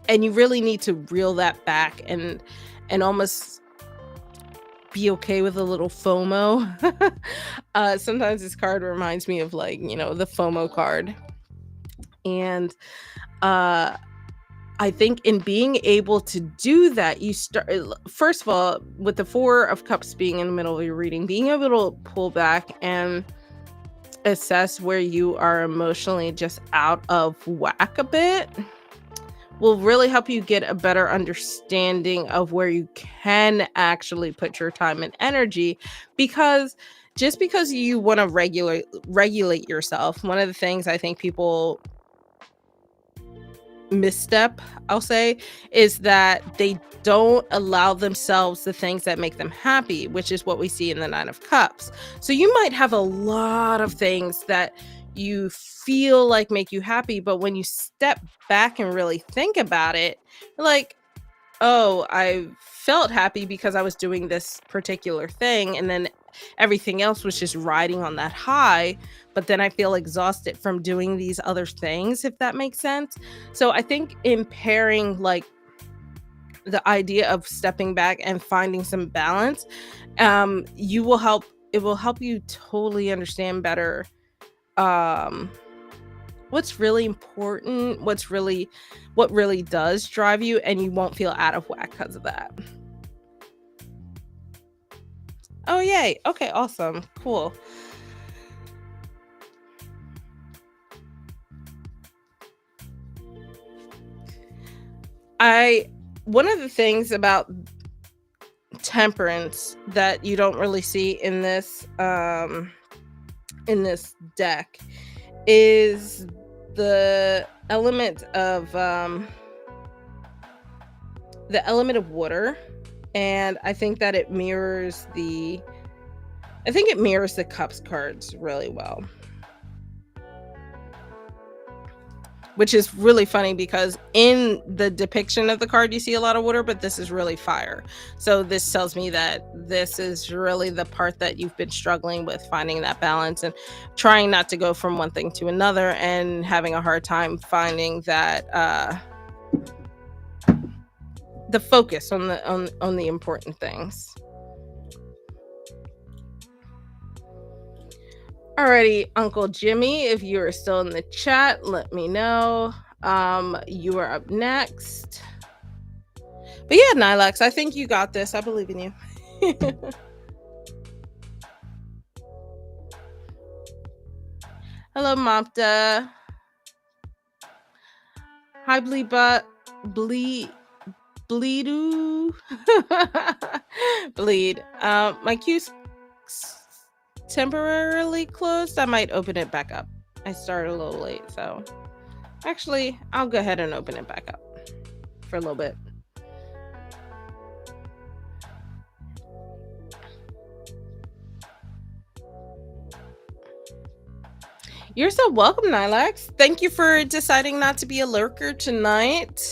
and you really need to reel that back and almost be okay with a little FOMO. Sometimes this card reminds me of like, the FOMO card. And uh I think in being able to do that, you start first of all, with the Four of Cups being in the middle of your reading, being able to pull back and assess where you are emotionally just out of whack a bit will really help you get a better understanding of where you can actually put your time and energy. Because just because you want to regulate yourself, one of the things I think people misstep, I'll say, is that they don't allow themselves the things that make them happy, which is what we see in the Nine of Cups. So you might have a lot of things that you feel like make you happy, but when you step back and really think about it, you're like, oh, I felt happy because I was doing this particular thing, and then everything else was just riding on that high, but then I feel exhausted from doing these other things, if that makes sense. So I think in pairing like the idea of stepping back and finding some balance, you will help it will help you totally understand better um what's really important, what really does drive you, and you won't feel out of whack because of that. Oh, yay. Okay, awesome. Cool. I One of the things about temperance that you don't really see in this deck is the element of water, and I think it mirrors the cups cards really well, which is really funny because in the depiction of the card you see a lot of water, but this is really fire. So this tells me that this is really the part that you've been struggling with, finding that balance and trying not to go from one thing to another and having a hard time finding that the focus on the important things. Alrighty, Uncle Jimmy, if you are still in the chat, let me know. You are up next. But yeah, Nilex, I think you got this. I believe in you. Hello, Mopta. Hi, Bleedu. Bleed. My queue's temporarily closed. I might open it back up. I started a little late, so actually I'll go ahead and open it back up for a little bit. You're so welcome, Nilex. Thank you for deciding not to be a lurker tonight.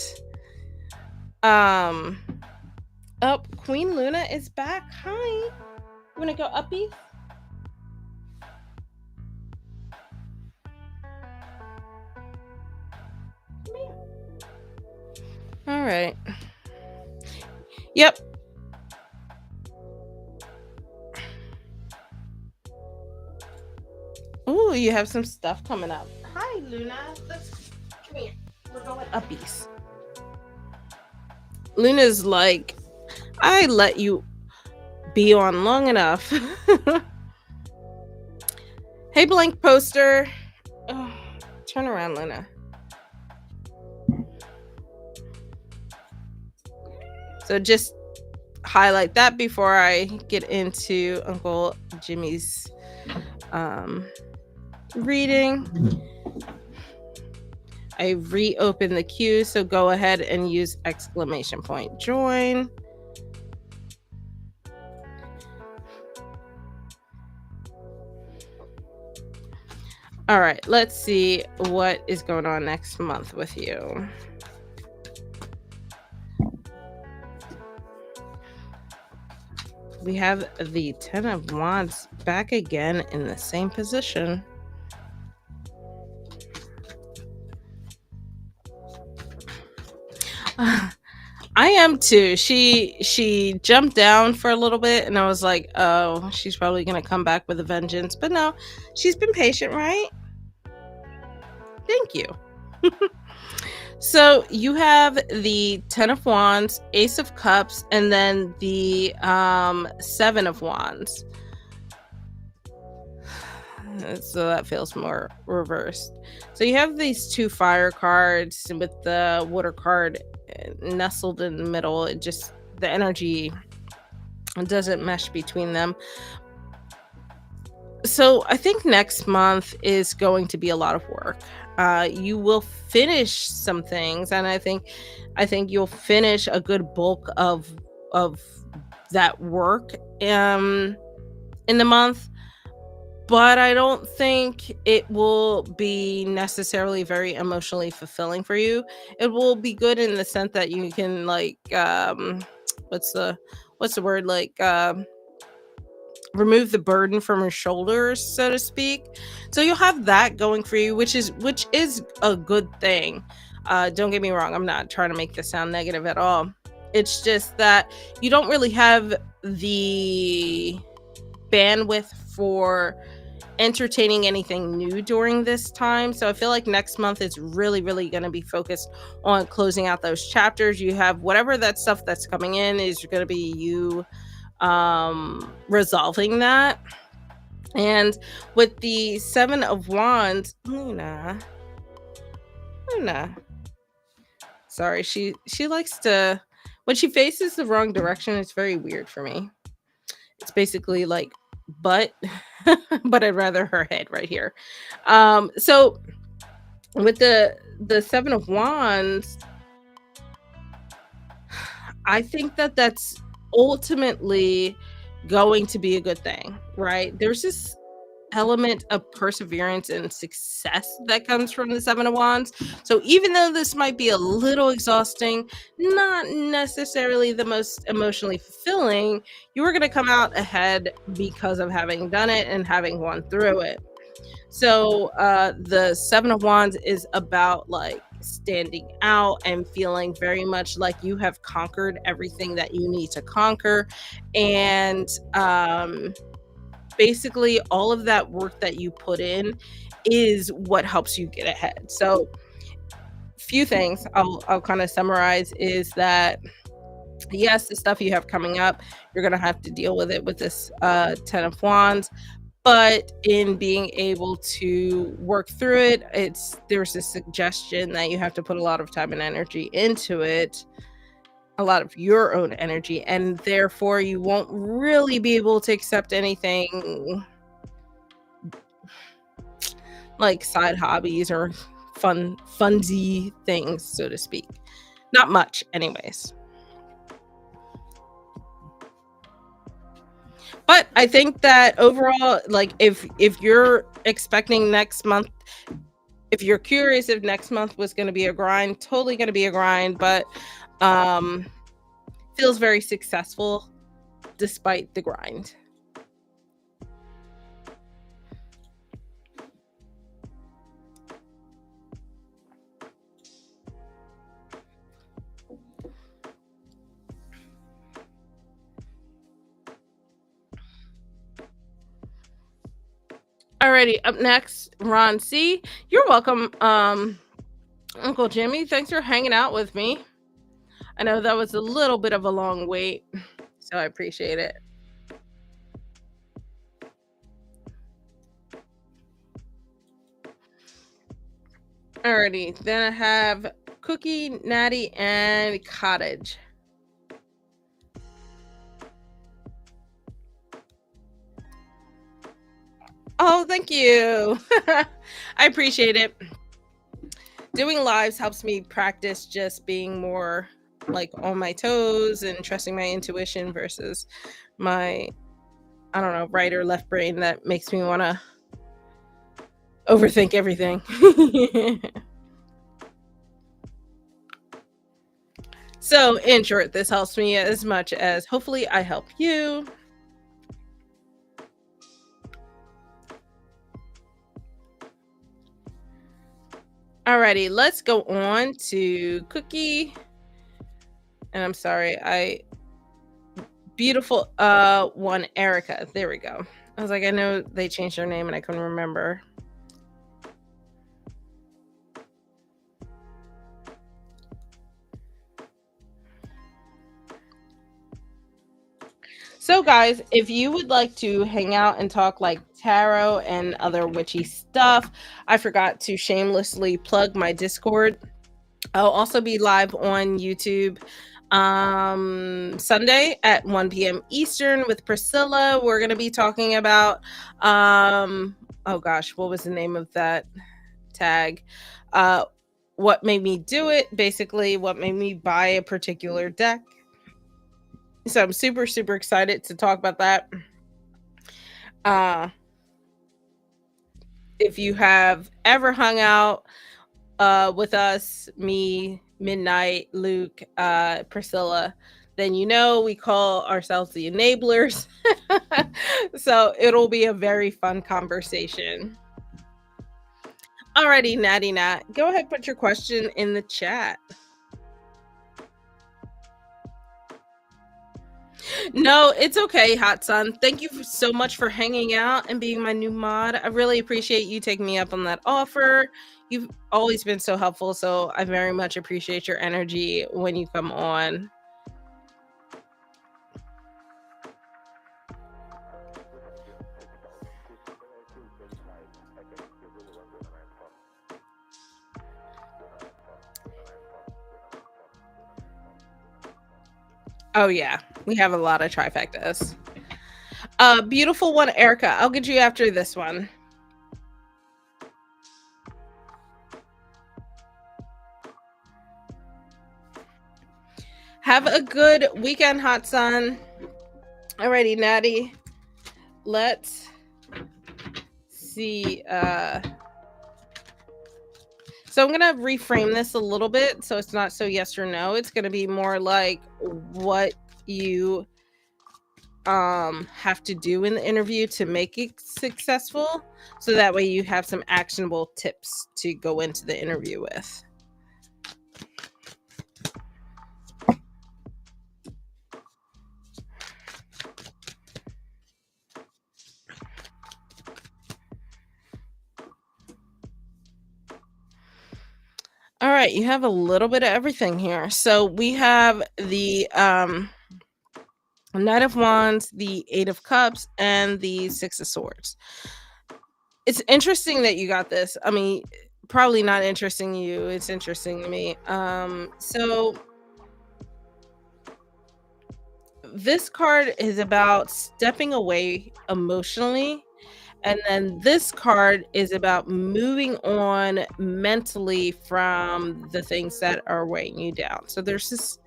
Oh, Queen Luna is back. Hi. You wanna go uppy? All right. Yep. Ooh, you have some stuff coming up. Hi, Luna. Let's come here. We're going uppies. Luna's like, I let you be on long enough. Hey, blank poster. Oh, turn around, Luna. So just highlight that before I get into Uncle Jimmy's reading. I reopened the queue, so go ahead and use exclamation point join. All right, let's see what is going on next month with you. We have the Ten of Wands back again in the same position. I am too. She jumped down for a little bit and I was like, oh, she's probably gonna come back with a vengeance. But no, she's been patient, right? Thank you. So you have the Ten of Wands, Ace of Cups, and then the Seven of Wands. So that feels more reversed. So you have these two fire cards with the water card nestled in the middle. It just, the energy doesn't mesh between them. So I think next month is going to be a lot of work. You will finish some things, and I think you'll finish a good bulk of that work in the month. But I don't think it will be necessarily very emotionally fulfilling for you. It will be good in the sense that you can like what's the word, like remove the burden from your shoulders, so to speak. So you'll have that going for you, which is a good thing. Don't get me wrong, I'm not trying to make this sound negative at all. It's just that you don't really have the bandwidth for entertaining anything new during this time. So I feel like next month is really going to be focused on closing out those chapters. You have whatever that stuff that's coming in is going to be you resolving that. And with the Seven of Wands, Luna, sorry, she likes to, when she faces the wrong direction, it's very weird for me. It's basically like butt, but I'd rather her head right here. So with the Seven of Wands, I think that that's ultimately going to be a good thing, right? There's this element of perseverance and success that comes from the Seven of Wands. So even though this might be a little exhausting, not necessarily the most emotionally fulfilling, you are going to come out ahead because of having done it and having gone through it. So the Seven of Wands is about like standing out and feeling very much like you have conquered everything that you need to conquer. And basically all of that work that you put in is what helps you get ahead. So few things I'll kind of summarize is that yes, the stuff you have coming up, you're gonna have to deal with it with this Ten of Wands. But in being able to work through it, there's a suggestion that you have to put a lot of time and energy into it, a lot of your own energy, and therefore you won't really be able to accept anything like side hobbies or funsy things, so to speak. Not much, anyways. But I think that overall, like if you're expecting next month, if you're curious if next month was going to be a grind, totally going to be a grind, but feels very successful despite the grind. Alrighty, up next, Ron C. You're welcome, Uncle Jimmy. Thanks for hanging out with me. I know that was a little bit of a long wait, so I appreciate it. Alrighty, then I have Cookie, Natty, and Cottage. Oh, thank you. I appreciate it. Doing lives helps me practice just being more like on my toes and trusting my intuition versus my, I don't know, right or left brain that makes me want to overthink everything. So, in short, this helps me as much as hopefully I help you. Alrighty, let's go on to Cookie. And I'm sorry, beautiful one, Erica. There we go. I was like, I know they changed their name and I couldn't remember. So, guys, if you would like to hang out and talk like tarot and other witchy stuff, I forgot to shamelessly plug my Discord. I'll also be live on YouTube Sunday at 1 p.m. Eastern with Priscilla. We're going to be talking about, oh gosh, what was the name of that tag? What made me do it, basically, what made me buy a particular deck. So I'm super, super excited to talk about that. If you have ever hung out with us, me, Midnight, Luke, Priscilla, then you know we call ourselves the Enablers. So it'll be a very fun conversation. Alrighty, Natty Nat, go ahead, put your question in the chat. No, it's okay, Hot Sun. Thank you so much for hanging out and being my new mod. I really appreciate you taking me up on that offer. You've always been so helpful, so I very much appreciate your energy when you come on. Oh yeah, we have a lot of trifectas. Beautiful one, Erica. I'll get you after this one. Have a good weekend, Hot Sun. Alrighty, Natty. Let's see. So I'm gonna reframe this a little bit so it's not so yes or no. It's gonna be more like what you have to do in the interview to make it successful, so that way you have some actionable tips to go into the interview with. All right, you have a little bit of everything here. So we have the Knight of Wands, the Eight of Cups, and the Six of Swords. It's interesting that you got this. I mean, probably not interesting to you. It's interesting to me. So this card is about stepping away emotionally. And then this card is about moving on mentally from the things that are weighing you down. So there's this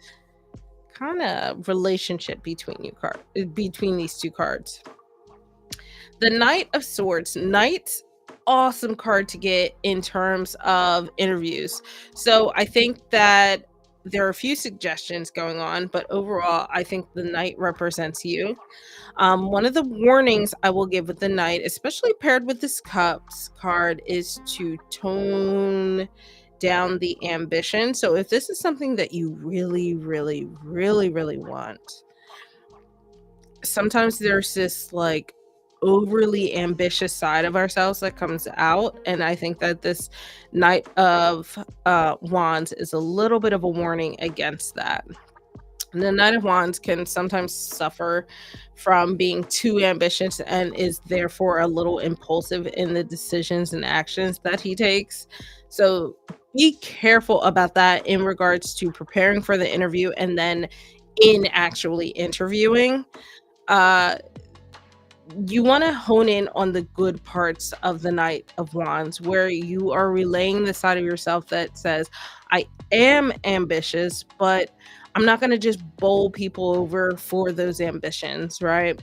kind of relationship between these two cards. The Knight of Swords. Knight, awesome card to get in terms of interviews. So I think that there are a few suggestions going on, but overall, I think the Knight represents you. One of the warnings I will give with the Knight, especially paired with this Cups card, is to tone down the ambition. So if this is something that you really, really, really, really want, sometimes there's this like overly ambitious side of ourselves that comes out, and I think that this Knight of Wands is a little bit of a warning against that. The Knight of Wands can sometimes suffer from being too ambitious and is therefore a little impulsive in the decisions and actions that he takes. So be careful about that in regards to preparing for the interview and then in actually interviewing. Uh, you want to hone in on the good parts of the Knight of Wands, where you are relaying the side of yourself that says, I am ambitious, but I'm not going to just bowl people over for those ambitions, right?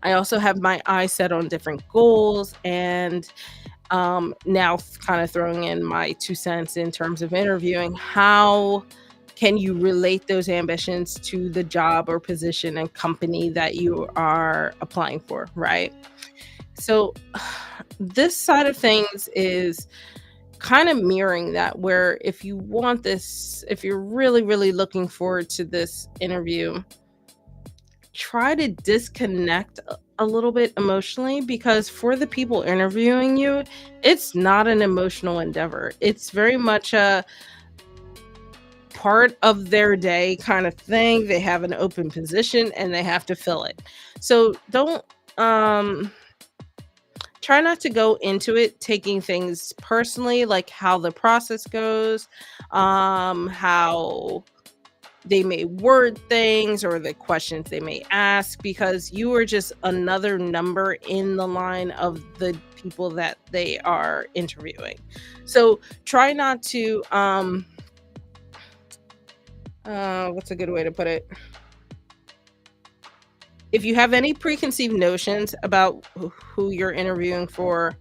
I also have my eyes set on different goals, and now kind of throwing in my 2 cents in terms of interviewing. How can you relate those ambitions to the job or position and company that you are applying for, right? So this side of things is kind of mirroring that, where if you want this, if you're really, really looking forward to this interview, try to disconnect a little bit emotionally, because for the people interviewing you, it's not an emotional endeavor. It's very much a part of their day kind of thing. They have an open position and they have to fill it. So don't try not to go into it taking things personally, like how the process goes, how they may word things or the questions they may ask, because you are just another number in the line of the people that they are interviewing. So try not to what's a good way to put it? If you have any preconceived notions about who you're interviewing for,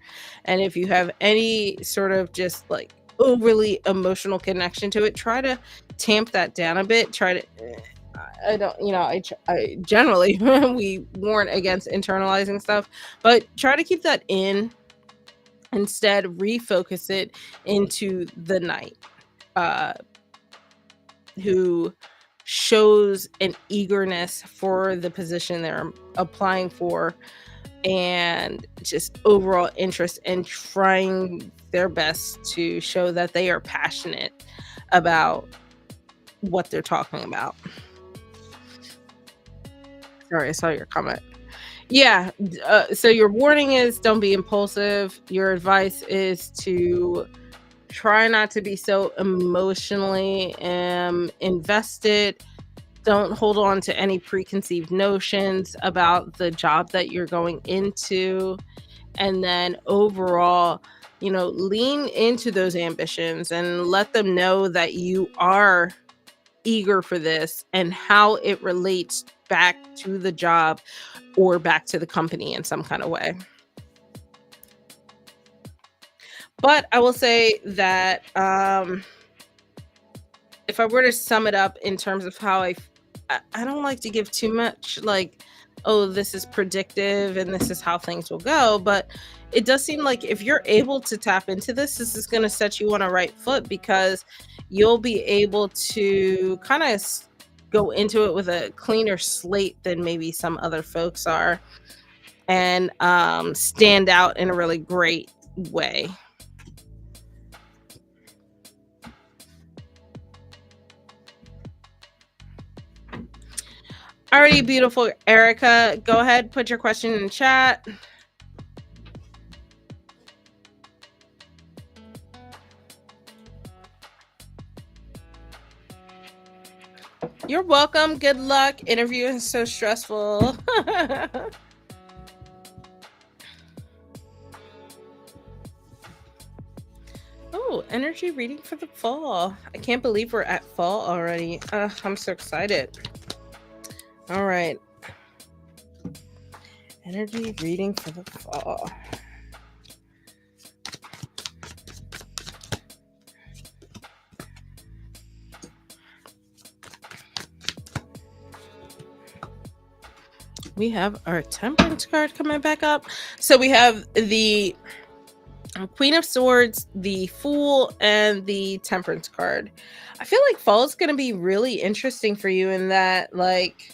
and if you have any sort of just like overly emotional connection to it, try to tamp that down a bit. Try to, I don't, I generally, we warn against internalizing stuff, but try to keep that in. Instead, refocus it into the Knight, uh, who shows an eagerness for the position they're applying for, and just overall interest in trying their best to show that they are passionate about what they're talking about. Sorry, I saw your comment. Yeah, so your warning is don't be impulsive. Your advice is to try not to be so emotionally invested. Don't hold on to any preconceived notions about the job that you're going into. And then overall, lean into those ambitions and let them know that you are eager for this and how it relates back to the job or back to the company in some kind of way. But I will say that if I were to sum it up in terms of how I don't like to give too much, like, oh, this is predictive and this is how things will go. But it does seem like if you're able to tap into this is going to set you on a right foot, because you'll be able to kind of go into it with a cleaner slate than maybe some other folks are, and stand out in a really great way. Alrighty, beautiful Erica. Go ahead, put your question in chat. You're welcome. Good luck. Interview is so stressful. Oh, energy reading for the fall. I can't believe we're at fall already. I'm so excited. All right. Energy reading for the fall. We have our Temperance card coming back up. So we have the Queen of Swords, the Fool, and the Temperance card. I feel like fall is going to be really interesting for you in that, like,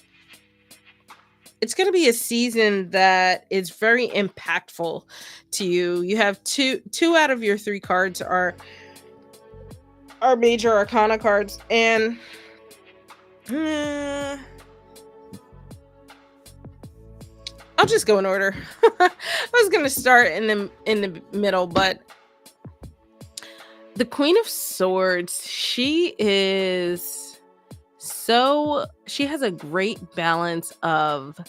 it's going to be a season that is very impactful to you. You have two out of your three cards are major arcana cards, and uh, I'll just go in order. I was going to start in the middle, but the Queen of Swords, she has a great balance of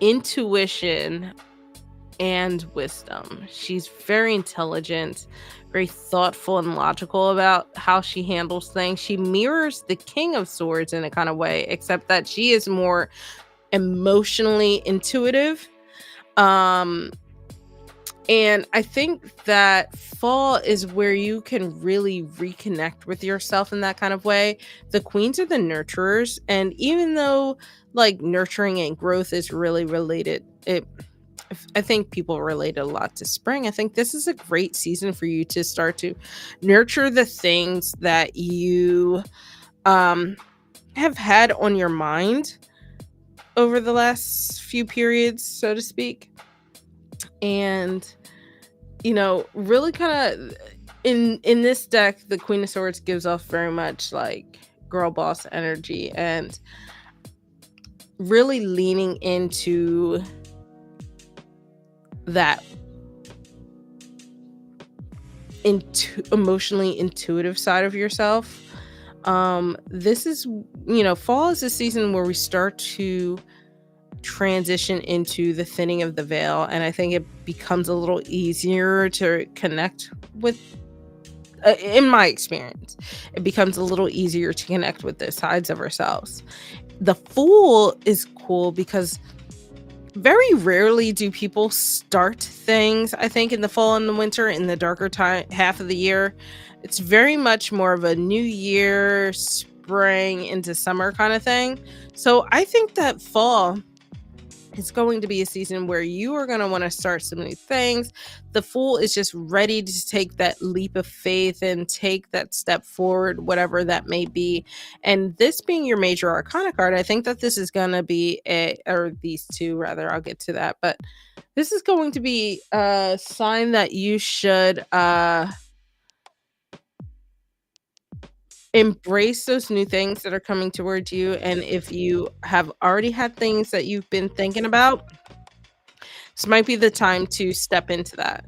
intuition and wisdom. She's very intelligent, very thoughtful and logical about how she handles things. She mirrors the King of Swords in a kind of way, except that she is more emotionally intuitive. Um and I think that fall is where you can really reconnect with yourself in that kind of way. The queens are the nurturers, and even though like nurturing and growth is really related, I think people relate a lot to spring. I think this is a great season for you to start to nurture the things that you um, have had on your mind over the last few periods, so to speak. And, really kind of in this deck, the Queen of Swords gives off very much like girl boss energy and really leaning into that emotionally intuitive side of yourself. This is, fall is a season where we start to transition into the thinning of the veil, and I think it becomes a little easier to connect with, in my experience, it becomes a little easier to connect with the sides of ourselves. The Fool is cool because very rarely do people start things, I think, in the fall and the winter, in the darker time half of the year. It's very much more of a new year, spring into summer kind of thing. So I think that fall is going to be a season where you are going to want to start some new things. The Fool is just ready to take that leap of faith and take that step forward, whatever that may be. And this being your major arcana card, I think that this is going to be or these two rather, I'll get to that, but this is going to be a sign that you should embrace those new things that are coming towards you. And if you have already had things that you've been thinking about, this might be the time to step into that.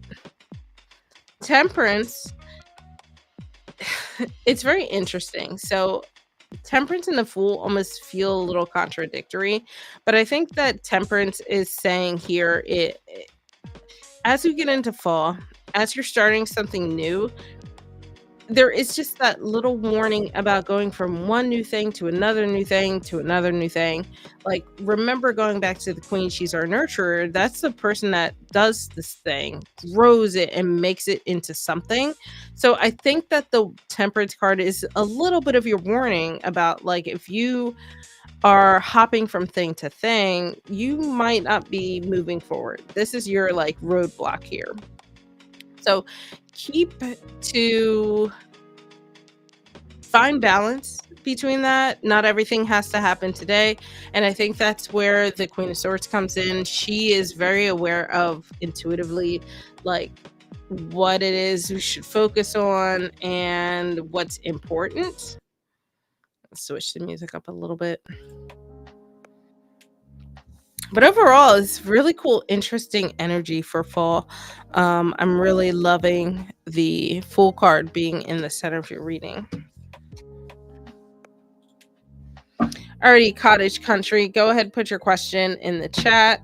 Temperance, it's very interesting. So Temperance and the Fool almost feel a little contradictory, but I think that Temperance is saying here, as we get into fall, as you're starting something new, there is just that little warning about going from one new thing to another new thing to another new thing. Like, remember, going back to the Queen, she's our nurturer. That's the person that does this thing, grows it, and makes it into something. So I think that the Temperance card is a little bit of your warning about, like, if you are hopping from thing to thing, you might not be moving forward. This is your like roadblock here. So keep to find balance between that. Not everything has to happen today. And I think that's where the Queen of Swords comes in. She is very aware of intuitively like what it is we should focus on and what's important. Let's switch the music up a little bit. But overall, it's really cool, interesting energy for fall. I'm really loving the Fool card being in the center of your reading. Alrighty, Cottage Country, go ahead and put your question in the chat.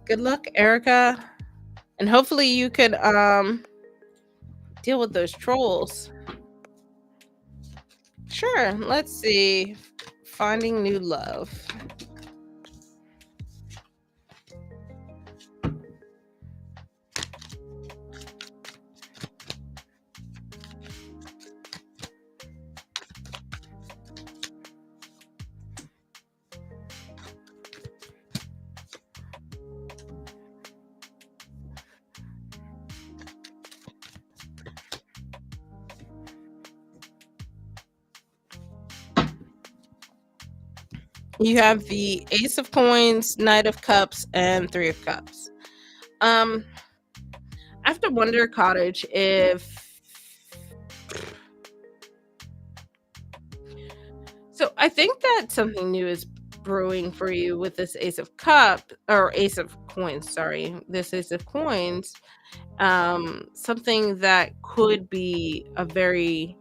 Good luck, Erica. And hopefully you could deal with those trolls. Sure, let's see. Finding new love. You have the Ace of Coins, Knight of Cups, and Three of Cups. Um, I have to wonder, Cottage, if so. I think that something new is brewing for you with this Ace of Cup or Ace of Coins. Sorry, this Ace of Coins. Something that could be a very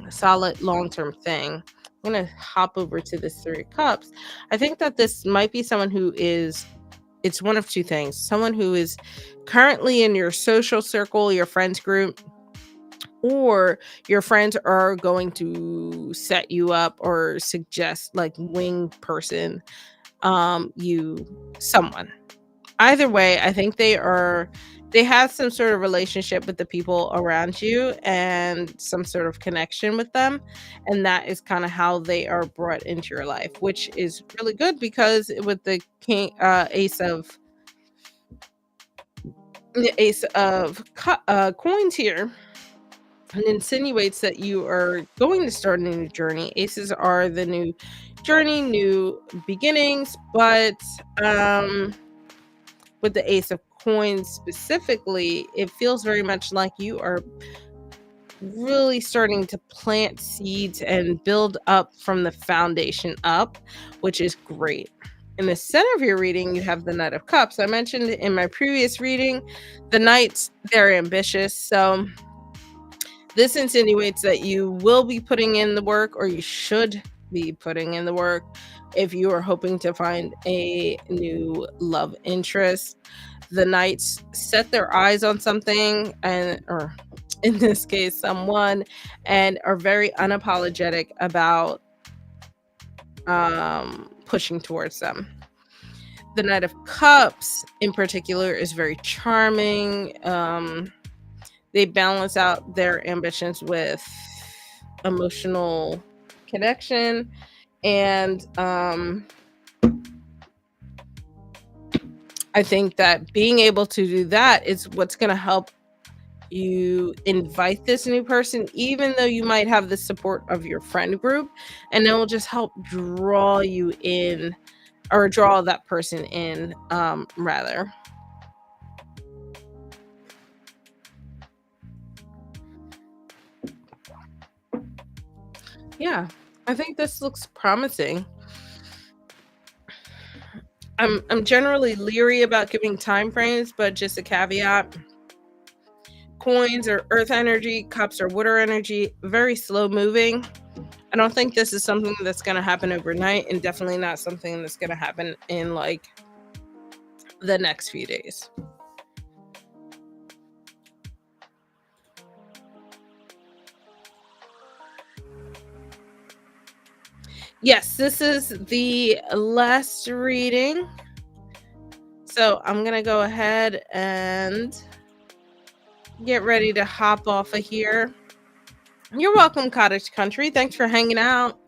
solid long term thing. I'm gonna hop over to this Three of Cups. I think that this might be someone who is. It's one of two things. Someone who is currently in your social circle, your friends group, or your friends are going to set you up or suggest like wing person you someone. Either way, I think they have some sort of relationship with the people around you and some sort of connection with them, and that is kind of how they are brought into your life, which is really good because with the king coins here, it insinuates that you are going to start a new journey. Aces are the new journey, new beginnings, but with the Ace of Coins specifically, it feels very much like you are really starting to plant seeds and build up from the foundation up, which is great. In the center of your reading, you have the Knight of Cups. I mentioned in my previous reading, the Knights, they're ambitious. So this insinuates that you will be putting in the work, or you should be putting in the work if you are hoping to find a new love interest. The Knights set their eyes on something, and or in this case, someone, and are very unapologetic about pushing towards them. The Knight of Cups, in particular, is very charming. They balance out their ambitions with emotional connection, and I think that being able to do that is what's going to help you invite this new person, even though you might have the support of your friend group, and it will just help draw you in, or draw that person in, rather. Yeah, I think this looks promising. I'm generally leery about giving time frames, but just a caveat. Coins are earth energy, cups are water energy, very slow moving. I don't think this is something that's going to happen overnight, and definitely not something that's going to happen in like the next few days. Yes, this is the last reading. So I'm going to go ahead and get ready to hop off of here. You're welcome, Cottage Country. Thanks for hanging out.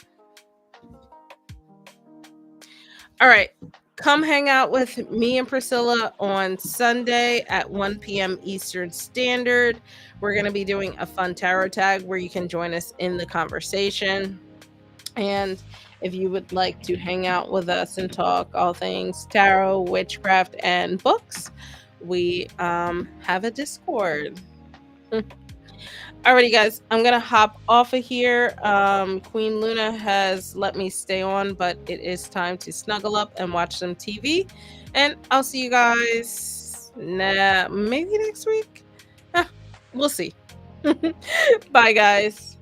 All right. Come hang out with me and Priscilla on Sunday at 1 p.m. Eastern Standard. We're going to be doing a fun tarot tag where you can join us in the conversation. And if you would like to hang out with us and talk all things tarot, witchcraft, and books, we have a Discord. Alrighty, guys, I'm gonna hop off of here. Queen Luna has let me stay on, but it is time to snuggle up and watch some TV. And I'll see you guys maybe next week. We'll see. Bye, guys.